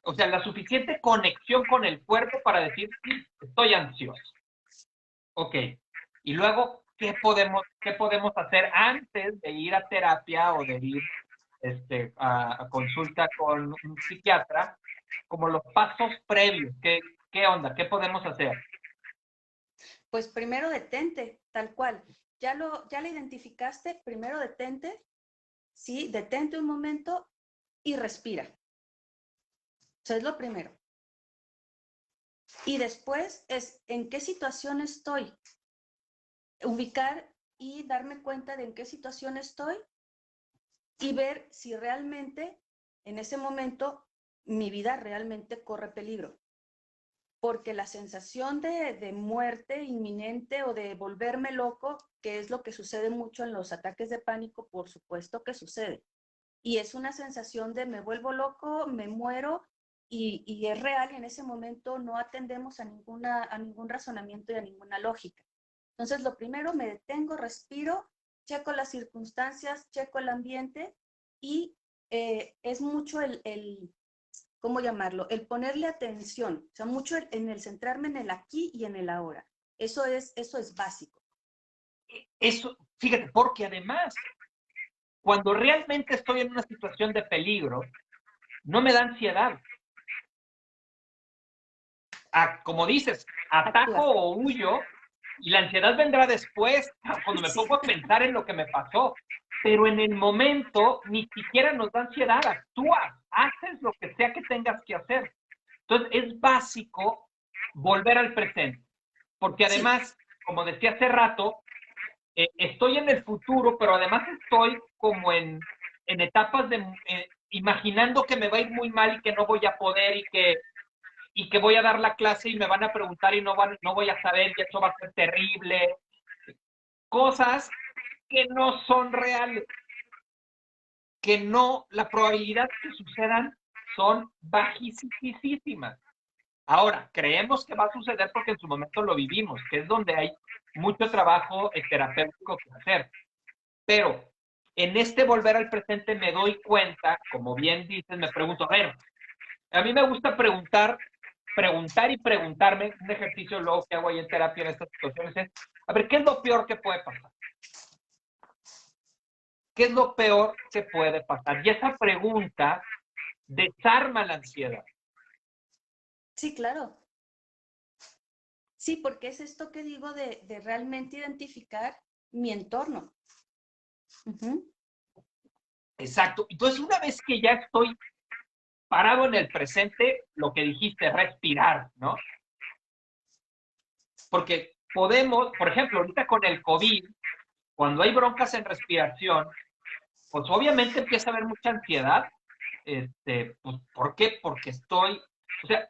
o sea, la suficiente conexión con el cuerpo para decir, sí, estoy ansioso. Ok. Y luego, ¿qué podemos hacer antes de ir a terapia o de ir a consulta con un psiquiatra? Como los pasos previos. ¿Qué onda? ¿Qué podemos hacer? Pues primero detente, tal cual. Ya la identificaste, primero detente, ¿sí? Detente un momento y respira. Eso es lo primero. Y después es en qué situación estoy. Ubicar y darme cuenta de en qué situación estoy y ver si realmente en ese momento mi vida realmente corre peligro. Porque la sensación de muerte inminente o de volverme loco, que es lo que sucede mucho en los ataques de pánico, por supuesto que sucede. Y es una sensación de me vuelvo loco, me muero, y es real, y en ese momento no atendemos a ningún razonamiento y a ninguna lógica. Entonces, lo primero, me detengo, respiro, checo las circunstancias, checo el ambiente, y es mucho ¿cómo llamarlo? El ponerle atención, o sea, mucho en el centrarme en el aquí y en el ahora. Eso es básico. Eso, fíjate, porque además, cuando realmente estoy en una situación de peligro, no me da ansiedad. Como dices, ataco Actúa. o huyo y la ansiedad vendrá después, cuando me Sí. pongo a pensar en lo que me pasó. Pero en el momento ni siquiera nos da ansiedad, actúas, haces lo que sea que tengas que hacer. Entonces es básico volver al presente, porque Sí, además, como decía hace rato, estoy en el futuro, pero además estoy como en etapas de imaginando que me va a ir muy mal y que no voy a poder y que voy a dar la clase y me van a preguntar y no voy a saber y eso va a ser terrible. Cosas que no son reales, que no, la probabilidad de que sucedan son bajísimas. Ahora, creemos que va a suceder porque en su momento lo vivimos, que es donde hay mucho trabajo terapéutico que hacer. Pero en este volver al presente me doy cuenta, como bien dices, me pregunto, a ver, a mí me gusta preguntar y preguntarme, un ejercicio luego que hago ahí en terapia en estas situaciones es, a ver, ¿qué es lo peor que puede pasar? ¿Qué es lo peor que puede pasar? Y esa pregunta desarma la ansiedad. sí, claro. Sí, porque es esto que digo de realmente identificar mi entorno. Ujú. Exacto. Entonces, una vez que ya estoy parado en el presente, lo que dijiste, respirar, ¿no? Porque podemos, por ejemplo, ahorita con el COVID, cuando hay broncas en respiración, pues obviamente empieza a haber mucha ansiedad. Pues, ¿por qué? Porque o sea,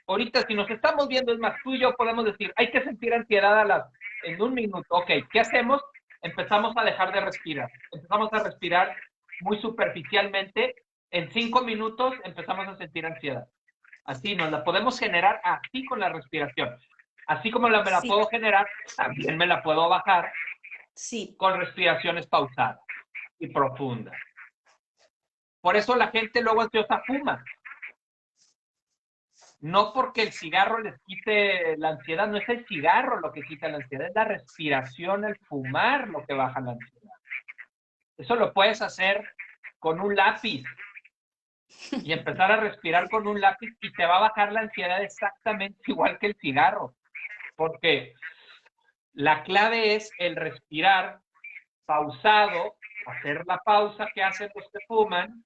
ahorita si nos estamos viendo, es más, tú y yo podemos decir, hay que sentir ansiedad en 1 minuto. Ok, ¿qué hacemos? Empezamos a dejar de respirar. Empezamos a respirar muy superficialmente. En 5 minutos empezamos a sentir ansiedad. Así nos la podemos generar así con la respiración. Así como me la Sí, puedo generar, también me la puedo bajar sí, con respiraciones pausadas y profundas. Por eso la gente luego ansiosa fuma. No porque el cigarro les quite la ansiedad, no es el cigarro lo que quita la ansiedad, es la respiración, el fumar lo que baja la ansiedad. Eso lo puedes hacer con un lápiz y empezar a respirar con un lápiz y te va a bajar la ansiedad exactamente igual que el cigarro. Porque la clave es el respirar pausado, hacer la pausa que hacen los que fuman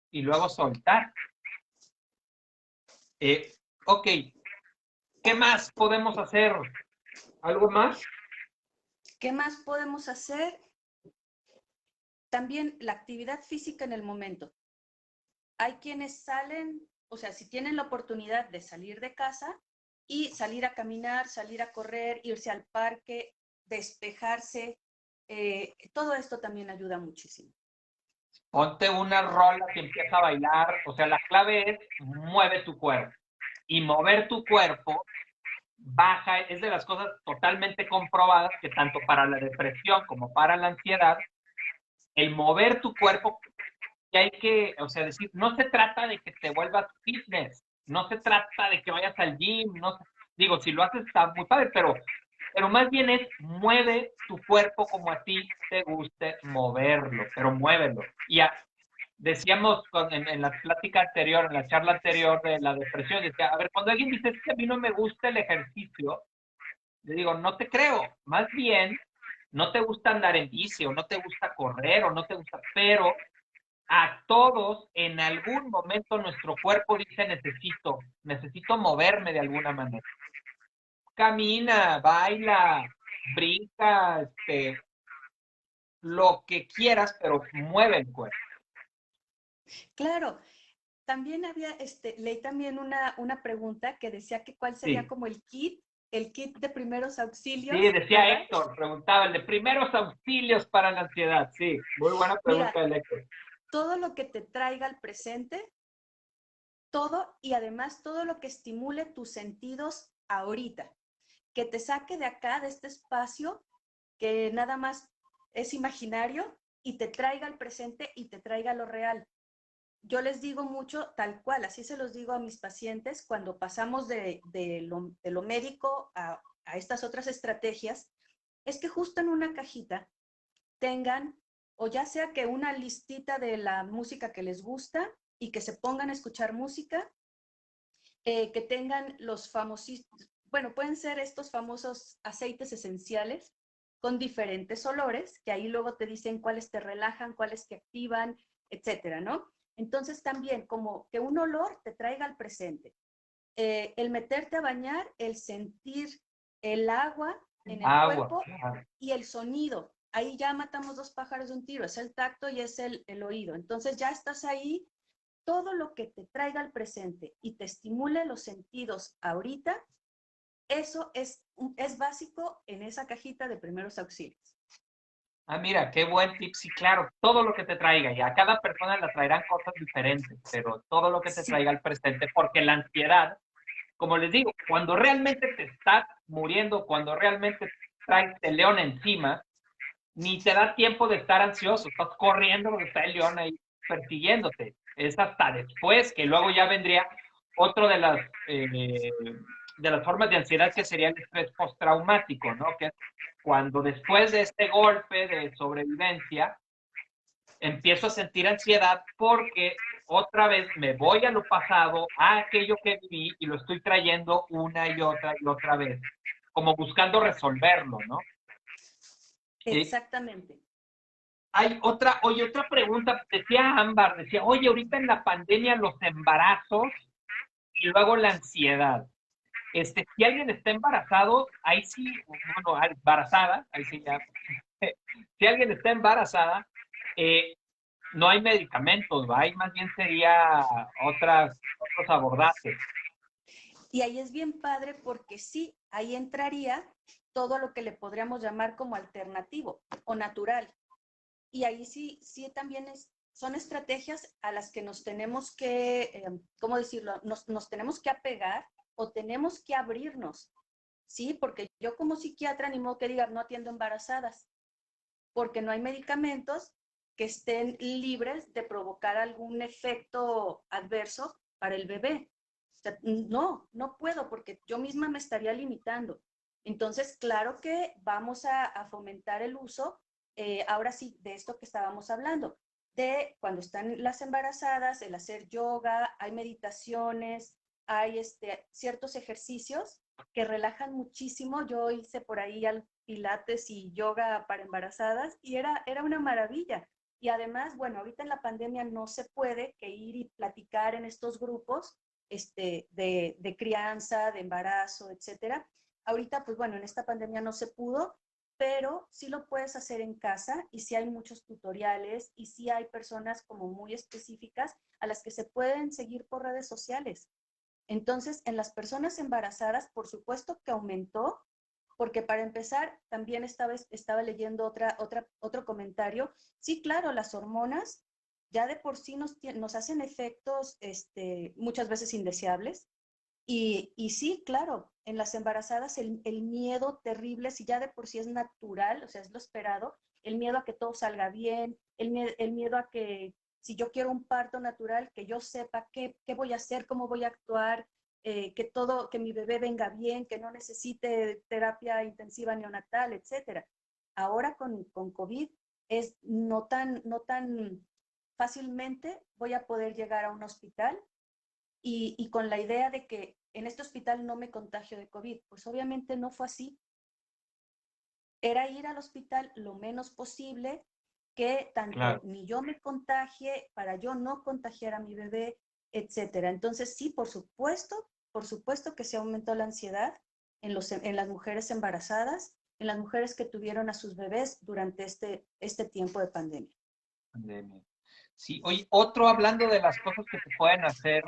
y luego soltar. Ok, ¿qué más podemos hacer? ¿Algo más? ¿qué más podemos hacer? También la actividad física en el momento. Hay quienes salen, o sea, si tienen la oportunidad de salir de casa y salir a caminar, salir a correr, irse al parque, despejarse, todo esto también ayuda muchísimo. Ponte una rola que empieza a bailar. O sea, la clave es mueve tu cuerpo. Y mover tu cuerpo baja, es de las cosas totalmente comprobadas que tanto para la depresión como para la ansiedad, el mover tu cuerpo, que hay que, o sea, decir, no se trata de que te vuelvas fitness, no se trata de que vayas al gym, no se, digo, si lo haces está muy padre, pero más bien es mueve tu cuerpo como a ti te guste moverlo, pero muévelo. Y decíamos en la plática anterior, en la charla anterior de la depresión, decía, a ver, cuando alguien dice, es que a mí no me gusta el ejercicio, le digo, no te creo, más bien, no te gusta andar en bici, o no te gusta correr, o no te gusta, pero a todos en algún momento nuestro cuerpo dice, necesito moverme de alguna manera. Camina, baila, brinca, lo que quieras, pero mueve el cuerpo. Claro, también había, leí también una pregunta que decía que cuál sería Sí. como el kit de primeros Sí, auxilios, decía ¿verdad? Héctor, preguntaba el de primeros auxilios para la ansiedad. Sí, muy buena Mira, pregunta del Héctor. todo lo que te traiga al presente, todo y además todo lo que estimule tus sentidos ahorita, que te saque de acá, de este espacio que nada más es imaginario y te traiga al presente y te traiga lo real. Yo les digo mucho tal cual, así se los digo a mis pacientes cuando pasamos de lo médico a estas otras estrategias, es que justo en una cajita tengan, o ya sea que una listita de la música que les gusta y que se pongan a escuchar música, que tengan los famosos, bueno, pueden ser estos famosos aceites esenciales con diferentes olores, que ahí luego te dicen cuáles te relajan, cuáles te activan, etcétera, ¿no? Entonces también como que un olor te traiga al presente. El meterte a bañar, el sentir el agua en el Agua, cuerpo claro. y el sonido. Ahí ya matamos dos pájaros de un tiro, es el tacto y es el oído. Entonces ya estás ahí, todo lo que te traiga al presente y te estimule los sentidos ahorita, eso es básico en esa cajita de primeros auxilios. Ah, mira, qué buen tip. Sí, claro, todo lo que te traiga. Y a cada persona le traerán cosas diferentes, pero todo lo que te Sí, traiga al presente, porque la ansiedad, como les digo, cuando realmente te estás muriendo, cuando realmente traes el león encima, ni te da tiempo de estar ansioso, estás corriendo porque está el león ahí persiguiéndote. Es hasta después que luego ya vendría otro de las formas de ansiedad que sería el estrés postraumático, ¿no? Que es cuando después de este golpe de sobrevivencia empiezo a sentir ansiedad porque otra vez me voy a lo pasado, a aquello que viví y lo estoy trayendo una y otra vez, como buscando resolverlo, ¿no? Eh, exactamente. Hay otra pregunta, decía Ámbar, decía, oye, ahorita en la pandemia los embarazos y luego la ansiedad. Si alguien está embarazado, ahí sí, bueno, embarazada, ahí sí ya, si alguien está embarazada, eh, no hay medicamentos, ¿va? Ahí más bien sería otros abordajes. Y ahí es bien padre porque sí, ahí entraría todo lo que le podríamos llamar como alternativo o natural. Y ahí sí, sí también son estrategias a las que nos tenemos que, ¿cómo decirlo? Nos tenemos que apegar o tenemos que abrirnos, ¿sí? Porque yo como psiquiatra ni modo que diga, no atiendo embarazadas, porque no hay medicamentos que estén libres de provocar algún efecto adverso para el bebé. O sea, no puedo porque yo misma me estaría limitando. Entonces, claro que vamos a fomentar el uso, ahora sí, de esto que estábamos hablando, de cuando están las embarazadas, el hacer yoga, hay meditaciones, hay ciertos ejercicios que relajan muchísimo. Yo hice por ahí pilates y yoga para embarazadas y era una maravilla. Y además, bueno, ahorita en la pandemia no se puede que ir y platicar en estos grupos de crianza, de embarazo, etcétera. Ahorita, pues bueno, en esta pandemia no se pudo, pero sí lo puedes hacer en casa y sí hay muchos tutoriales y sí hay personas como muy específicas a las que se pueden seguir por redes sociales. Entonces, en las personas embarazadas, por supuesto que aumentó, porque para empezar, también estaba leyendo otro comentario. Sí, claro, las hormonas ya de por sí nos hacen efectos muchas veces indeseables. Y sí, claro, en las embarazadas el miedo terrible, si ya de por sí es natural, o sea, es lo esperado, el miedo a que todo salga bien, el miedo a que si yo quiero un parto natural, que yo sepa qué voy a hacer, cómo voy a actuar, que mi bebé venga bien, que no necesite terapia intensiva neonatal, etcétera. Ahora con COVID es no tan fácilmente voy a poder llegar a un hospital y con la idea de que en este hospital no me contagio de COVID. Pues obviamente no fue así. Era ir al hospital lo menos posible, que tanto Claro. ni yo me contagie, para yo no contagiar a mi bebé, etcétera. Entonces sí, por supuesto que se aumentó la ansiedad en las mujeres embarazadas, en las mujeres que tuvieron a sus bebés durante este tiempo de pandemia. Pandemia. Sí, oye, otro hablando de las cosas que se pueden hacer,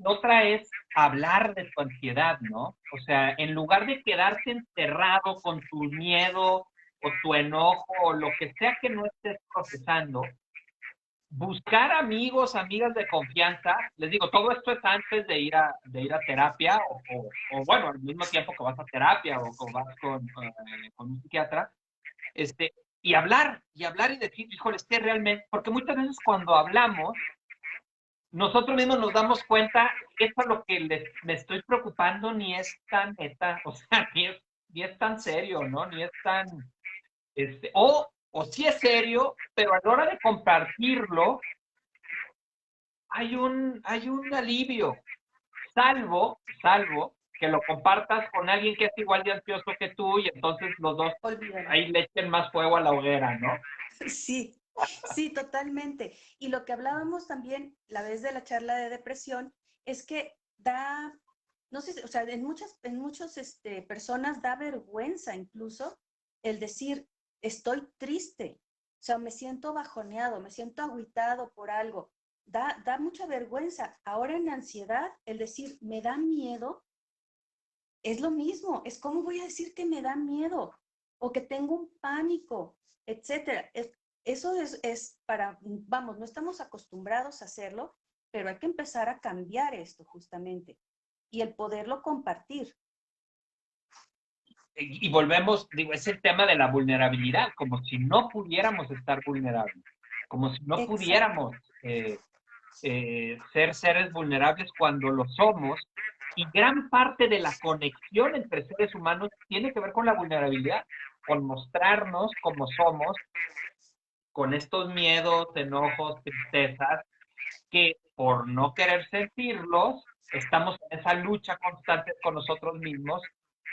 otra es hablar de tu ansiedad, ¿no? O sea, en lugar de quedarte encerrado con tu miedo o tu enojo o lo que sea que no estés procesando, buscar amigos, amigas de confianza, les digo, todo esto es antes de ir a terapia o bueno, al mismo tiempo que vas a terapia o vas con un psiquiatra, este, y hablar y decir, híjole, es que realmente, porque muchas veces cuando hablamos, nosotros mismos nos damos cuenta que esto es lo que me estoy preocupando, ni es tan neta, o sea, ni es tan serio, ¿no? Ni es tan, o sí es serio, pero a la hora de compartirlo, hay un alivio, salvo que lo compartas con alguien que es igual de ansioso que tú y entonces los dos Olvídalo. ahí le echen más fuego a la hoguera, ¿no? Sí, sí, totalmente. Y lo que hablábamos también la vez de la charla de depresión es que no sé, o sea, en muchas personas da vergüenza incluso el decir, estoy triste, o sea, me siento bajoneado, me siento agüitado por algo. Da mucha vergüenza. Ahora en ansiedad, el decir, me da miedo, es lo mismo. Es cómo voy a decir que me da miedo o que tengo un pánico, etcétera. Eso es vamos, no estamos acostumbrados a hacerlo, pero hay que empezar a cambiar esto justamente y el poderlo compartir. Y volvemos, digo, es el tema de la vulnerabilidad, como si no pudiéramos estar vulnerables, como si no Exacto. pudiéramos ser seres vulnerables cuando lo somos. Y gran parte de la conexión entre seres humanos tiene que ver con la vulnerabilidad, con mostrarnos como somos, con estos miedos, enojos, tristezas, que por no querer sentirlos, estamos en esa lucha constante con nosotros mismos,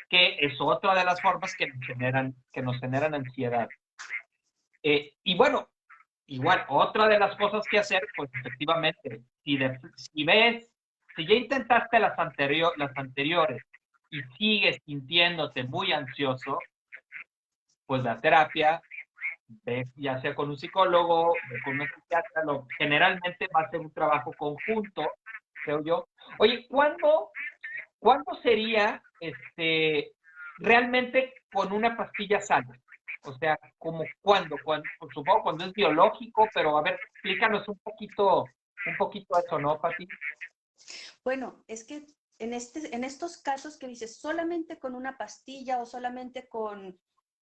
que es otra de las formas que nos generan ansiedad. Y bueno, igual, otra de las cosas que hacer, pues efectivamente, si ya intentaste las anteriores y sigues sintiéndote muy ansioso, pues la terapia, ve ya sea con un psicólogo, ve con un psiquiatra, generalmente va a ser un trabajo conjunto creo yo. Oye, ¿cuándo sería realmente con una pastilla sana? O sea, ¿como cuándo? Pues supongo cuando es biológico, pero a ver, explícanos un poquito eso, ¿no, Pati? Bueno, es que en estos casos que dices solamente con una pastilla o solamente con,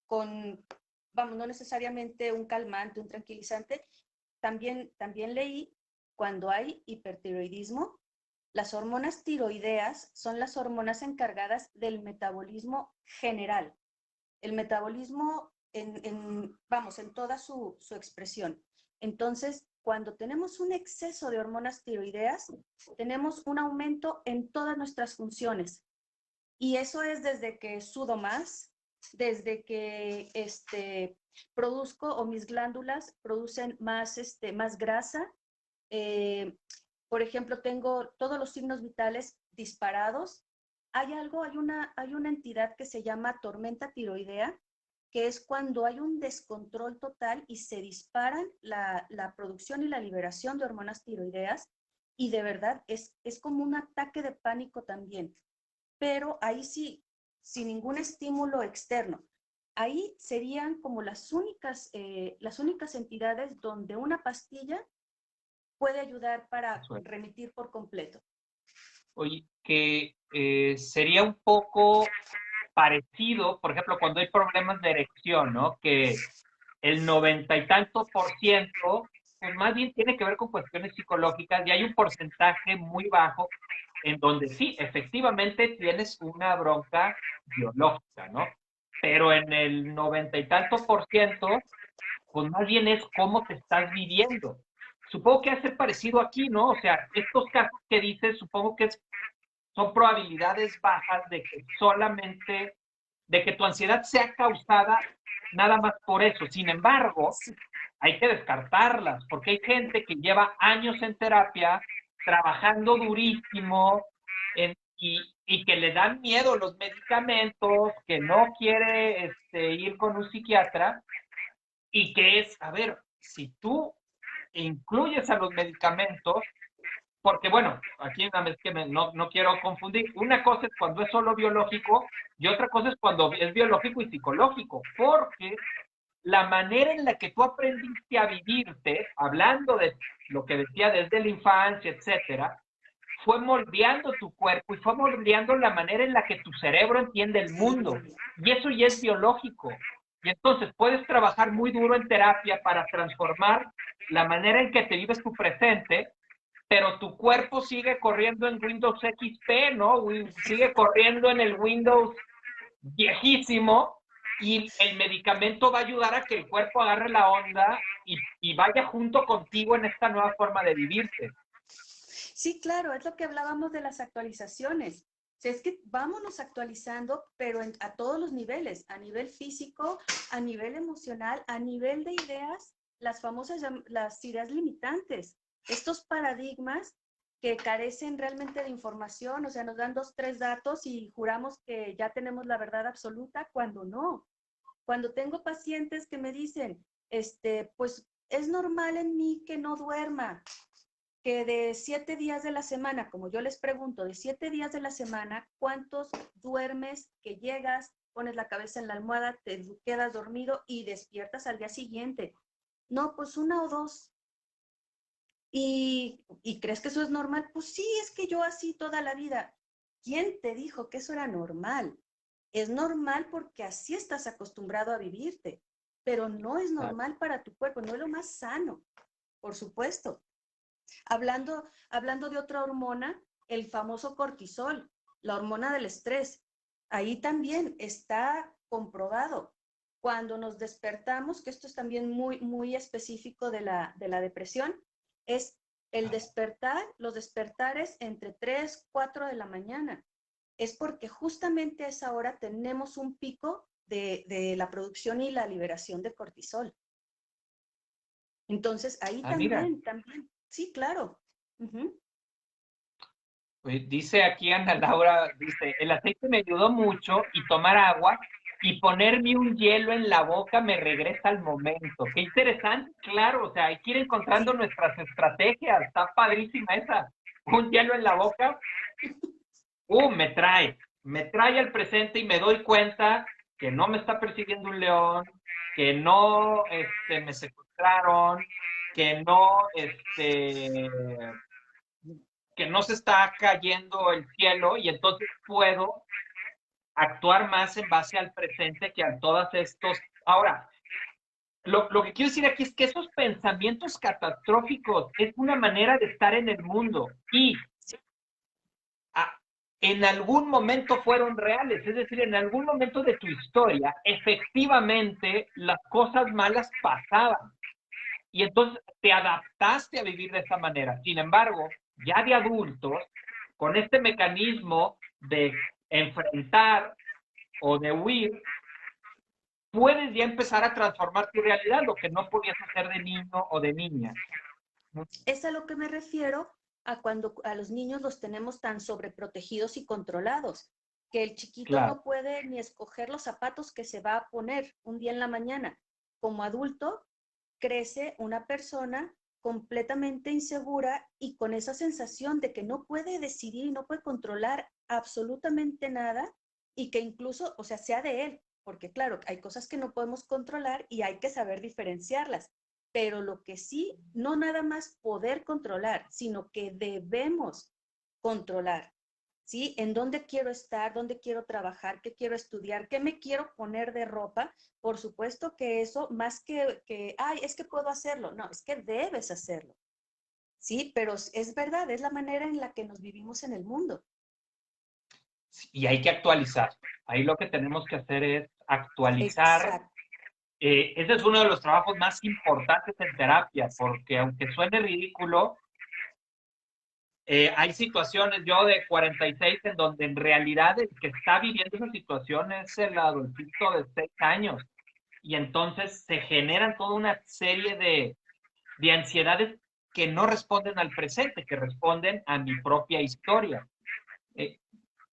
vamos, no necesariamente un calmante, un tranquilizante, también leí cuando hay hipertiroidismo, las hormonas tiroideas son las hormonas encargadas del metabolismo general, el metabolismo vamos, en toda su expresión. Entonces, cuando tenemos un exceso de hormonas tiroideas, tenemos un aumento en todas nuestras funciones. Y eso es desde que sudo más, desde que produzco o mis glándulas producen más grasa. Eh, por ejemplo, tengo todos los signos vitales disparados. Hay una entidad que se llama tormenta tiroidea, que es cuando hay un descontrol total y se disparan la producción y la liberación de hormonas tiroideas. Y de verdad es como un ataque de pánico también. Pero ahí sí, sin ningún estímulo externo. Ahí serían como las únicas entidades donde una pastilla puede ayudar para Eso es. remitir por completo. Oye, que sería un poco parecido, por ejemplo, cuando hay problemas de erección, ¿no? Que el 90 y tanto por ciento, pues más bien tiene que ver con cuestiones psicológicas y hay un porcentaje muy bajo en donde sí, efectivamente tienes una bronca biológica, ¿no? Pero en el 90 y tanto por ciento, pues más bien es cómo te estás viviendo. Supongo que hace parecido aquí, ¿no? O sea, estos casos que dices, supongo que son probabilidades bajas de que solamente, de que tu ansiedad sea causada nada más por eso. Sin embargo, Sí, hay que descartarlas, porque hay gente que lleva años en terapia, trabajando durísimo, y que le dan miedo los medicamentos, que no quiere ir con un psiquiatra, y que es, a ver, si tú incluyes a los medicamentos, porque bueno, aquí es que no quiero confundir. Una cosa es cuando es solo biológico y otra cosa es cuando es biológico y psicológico, porque la manera en la que tú aprendiste a vivirte, hablando de lo que decía desde la infancia, etcétera, fue moldeando tu cuerpo y fue moldeando la manera en la que tu cerebro entiende el mundo. Y eso ya es biológico. Y entonces puedes trabajar muy duro en terapia para transformar la manera en que te vives tu presente, pero tu cuerpo sigue corriendo en Windows XP, ¿no? Sigue corriendo en el Windows viejísimo y el medicamento va a ayudar a que el cuerpo agarre la onda y vaya junto contigo en esta nueva forma de vivirse. sí, claro, es lo que hablábamos de las actualizaciones. O sea, es que vámonos actualizando, pero a todos los niveles, a nivel físico, a nivel emocional, a nivel de ideas, las famosas, las ideas limitantes, estos paradigmas que carecen realmente de información, o sea, nos dan dos, tres datos y juramos que ya tenemos la verdad absoluta cuando no. Cuando tengo pacientes que me dicen, pues es normal en mí que no duerma, que de 7 días de la semana, como yo les pregunto, de 7 días de la semana, ¿cuántos duermes que llegas, pones la cabeza en la almohada, te quedas dormido y despiertas al día siguiente? No, pues una o dos. ¿Y crees que eso es normal? Pues sí, es que yo así toda la vida. ¿Quién te dijo que eso era normal? Es normal porque así estás acostumbrado a vivirte, pero no es normal para tu cuerpo, no es lo más sano, por supuesto. Hablando de otra hormona, el famoso cortisol, la hormona del estrés. Ahí también está comprobado. Cuando nos despertamos, que esto es también muy específico de la depresión, es el despertar, los despertares entre 3 4 de la mañana. Es porque justamente a esa hora tenemos un pico de la producción y la liberación de cortisol. Entonces, ahí Ah, mira, también, sí, claro. Uh-huh. dice aquí Ana Laura, dice, el aceite me ayudó mucho y tomar agua y ponerme un hielo en la boca me regresa al momento. Qué interesante, claro, o sea, hay que ir encontrando Sí, nuestras estrategias, está padrísima esa. un hielo en la boca, me trae al presente y me doy cuenta que no me está persiguiendo un león, que no me secuestraron, que no, que no se está cayendo el cielo y entonces puedo actuar más en base al presente que a todos estos. Ahora, lo que quiero decir aquí es que esos pensamientos catastróficos es una manera de estar en el mundo y a, en algún momento fueron reales, es decir, en algún momento de tu historia, efectivamente las cosas malas pasaban y entonces te adaptaste a vivir de esa manera. Sin embargo, ya de adultos, con este mecanismo de enfrentar o de huir, puedes ya empezar a transformar tu realidad, lo que no podías hacer de niño o de niña. Es a lo que me refiero a cuando a los niños los tenemos tan sobreprotegidos y controlados, que el chiquito Claro. no puede ni escoger los zapatos que se va a poner un día en la mañana. Como adulto, crece una persona completamente insegura y con esa sensación de que no puede decidir y no puede controlar absolutamente nada y que incluso, o sea de él, porque claro, hay cosas que no podemos controlar y hay que saber diferenciarlas, pero lo que sí, no nada más poder controlar, sino que debemos controlar, ¿sí? En dónde quiero estar, dónde quiero trabajar, qué quiero estudiar, qué me quiero poner de ropa. Por supuesto que eso, más ay, es que puedo hacerlo, no, es que debes hacerlo, ¿sí? Pero es verdad, es la manera en la que nos vivimos en el mundo. Y hay que actualizar. Ahí lo que tenemos que hacer es actualizar. Exacto. Ese es uno de los trabajos más importantes en terapia, porque aunque suene ridículo, hay situaciones, yo de 46, en donde en realidad el que está viviendo esa situación es el adultito de 6 años. Y entonces se generan toda una serie de ansiedades que no responden al presente, que responden a mi propia historia. Eh,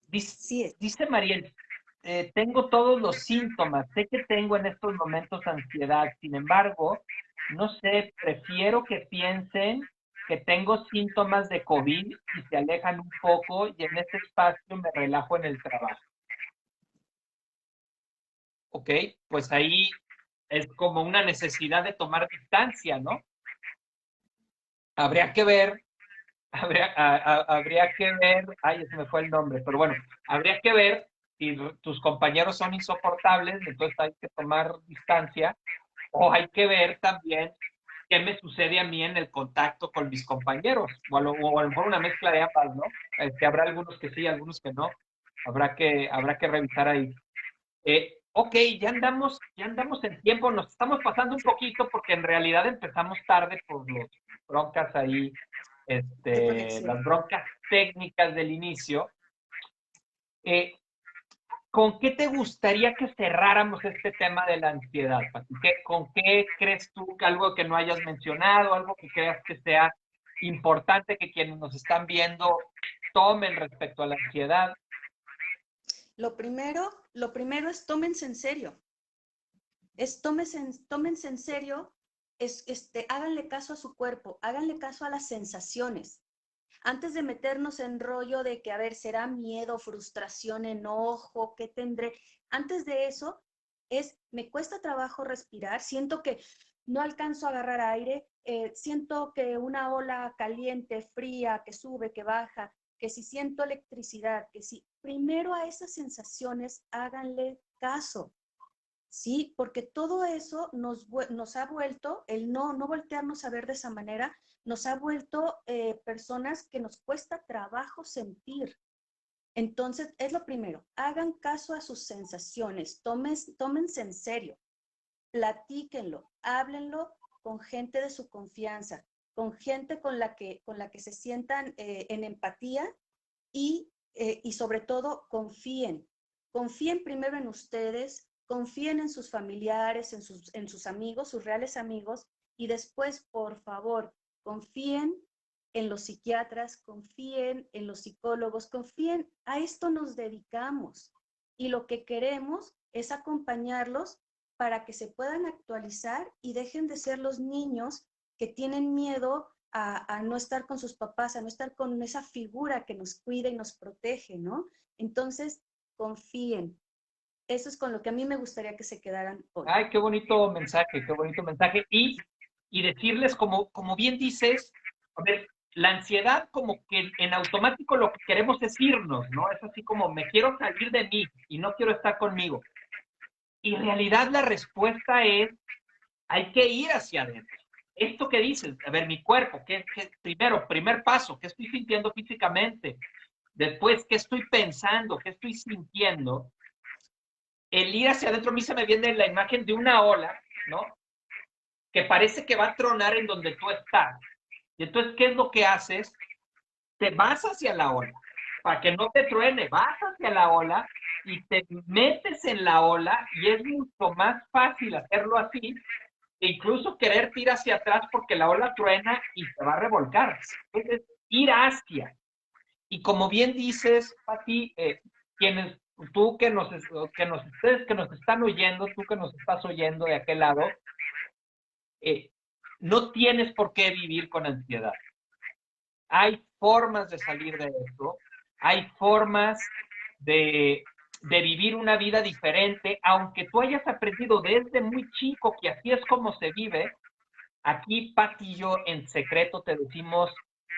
dice, Sí es. dice Mariel, tengo todos los síntomas, sé que tengo en estos momentos ansiedad, sin embargo, no sé, prefiero que piensen que tengo síntomas de COVID y se alejan un poco y en este espacio me relajo en el trabajo. ¿Ok? Pues ahí es como una necesidad de tomar distancia, ¿no? Habría que ver, habría que ver, ay, se me fue el nombre, pero bueno, habría que ver si tus compañeros son insoportables, entonces hay que tomar distancia, o hay que ver también qué me sucede a mí en el contacto con mis compañeros, o a lo mejor una mezcla de ambas, ¿no? Habrá algunos que sí, algunos que no, habrá que revisar ahí. Ok, ya andamos en tiempo, nos estamos pasando un poquito porque en realidad empezamos tarde por los broncas ahí, De conexión. las broncas técnicas del inicio. Eh, ¿Con qué te gustaría que cerráramos este tema de la ansiedad, Pati? ¿Con qué crees tú que algo que no hayas mencionado, algo que creas que sea importante que quienes nos están viendo tomen respecto a la ansiedad? Lo primero es tómense en serio. Tómense en serio, háganle caso a su cuerpo, háganle caso a las sensaciones. Antes de meternos en rollo de que, a ver, será miedo, frustración, enojo, ¿qué tendré? Antes de eso, me cuesta trabajo respirar, siento que no alcanzo a agarrar aire, siento que una ola caliente, fría, que sube, que baja, que si siento electricidad, que si, primero a esas sensaciones háganle caso. Sí, porque todo eso nos ha vuelto, el no voltearnos a ver de esa manera, nos ha vuelto personas que nos cuesta trabajo sentir. Entonces, es lo primero, hagan caso a sus sensaciones, tómense en serio, platíquenlo, háblenlo con gente de su confianza, con gente con la que se sientan en empatía y sobre todo confíen. Confíen primero en ustedes, confíen en sus familiares, en sus amigos, sus reales amigos, y después, por favor, confíen en los psiquiatras, confíen en los psicólogos, confíen, a esto nos dedicamos. Y lo que queremos es acompañarlos para que se puedan actualizar y dejen de ser los niños que tienen miedo a no estar con sus papás, a no estar con esa figura que nos cuida y nos protege, ¿no? Entonces, confíen. Eso es con lo que a mí me gustaría que se quedaran hoy. Ay, qué bonito mensaje, qué bonito mensaje. Y decirles, como bien dices, a ver, la ansiedad como que en automático lo que queremos es irnos, ¿no? Es así como me quiero salir de mí y no quiero estar conmigo. Y en realidad la respuesta es, hay que ir hacia adentro. Esto que dices, a ver, mi cuerpo, primero, primer paso, ¿qué estoy sintiendo físicamente? Después, ¿qué estoy pensando? ¿Qué estoy sintiendo? El ir hacia adentro, a mí se me viene la imagen de una ola, ¿no? Que parece que va a tronar en donde tú estás. Y entonces, ¿qué es lo que haces? Te vas hacia la ola, para que no te truene, vas hacia la ola y te metes en la ola y es mucho más fácil hacerlo así que incluso querer ir hacia atrás porque la ola truena y te va a revolcar. Entonces, ir hacia. Y como bien dices, Pati, quienes, tú que nos están oyendo, tú que nos estás oyendo de aquel lado, no tienes por qué vivir con ansiedad. Hay formas de salir de esto, hay formas de vivir una vida diferente, aunque tú hayas aprendido desde muy chico que así es como se vive. Aquí, Pati y yo, en secreto te decimos,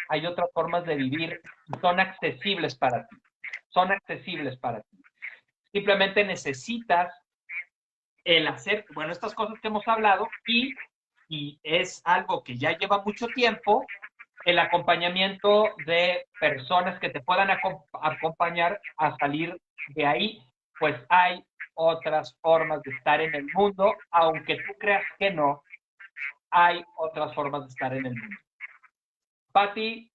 hay otras formas de vivir, son accesibles para ti, son accesibles para ti. Simplemente necesitas el hacer, bueno, estas cosas que hemos hablado y es algo que ya lleva mucho tiempo, el acompañamiento de personas que te puedan acompañar a salir de ahí, pues hay otras formas de estar en el mundo, aunque tú creas que no, hay otras formas de estar en el mundo. Pati,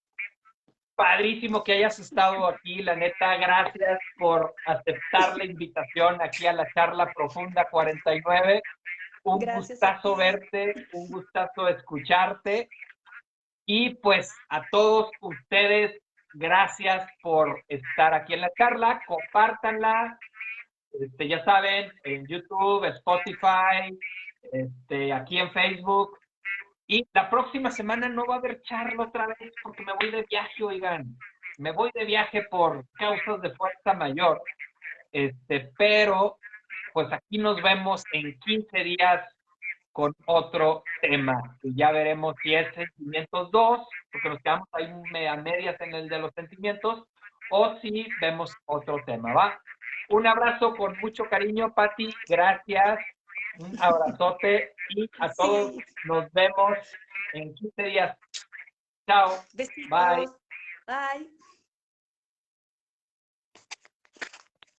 padrísimo que hayas estado aquí, la neta, gracias por aceptar la invitación aquí a la charla profunda 49. Un Gracias a gustazo ti. verte, un gustazo escucharte. Y pues a todos ustedes, gracias por estar aquí en la charla. Compártanla. Ya saben, en YouTube, Spotify, aquí en Facebook. Y la próxima semana no va a haber charla otra vez porque me voy de viaje, oigan. Me voy de viaje por causas de fuerza mayor. Pero pues aquí nos vemos en 15 días con otro tema. Y ya veremos si es sentimientos 2 porque nos quedamos ahí a medias en el de los sentimientos, o si vemos otro tema, ¿va? Un abrazo con mucho cariño, Pati. Gracias. Un abrazote y a todos Sí, nos vemos en 15 días. Chao. Bye. besitos. Bye.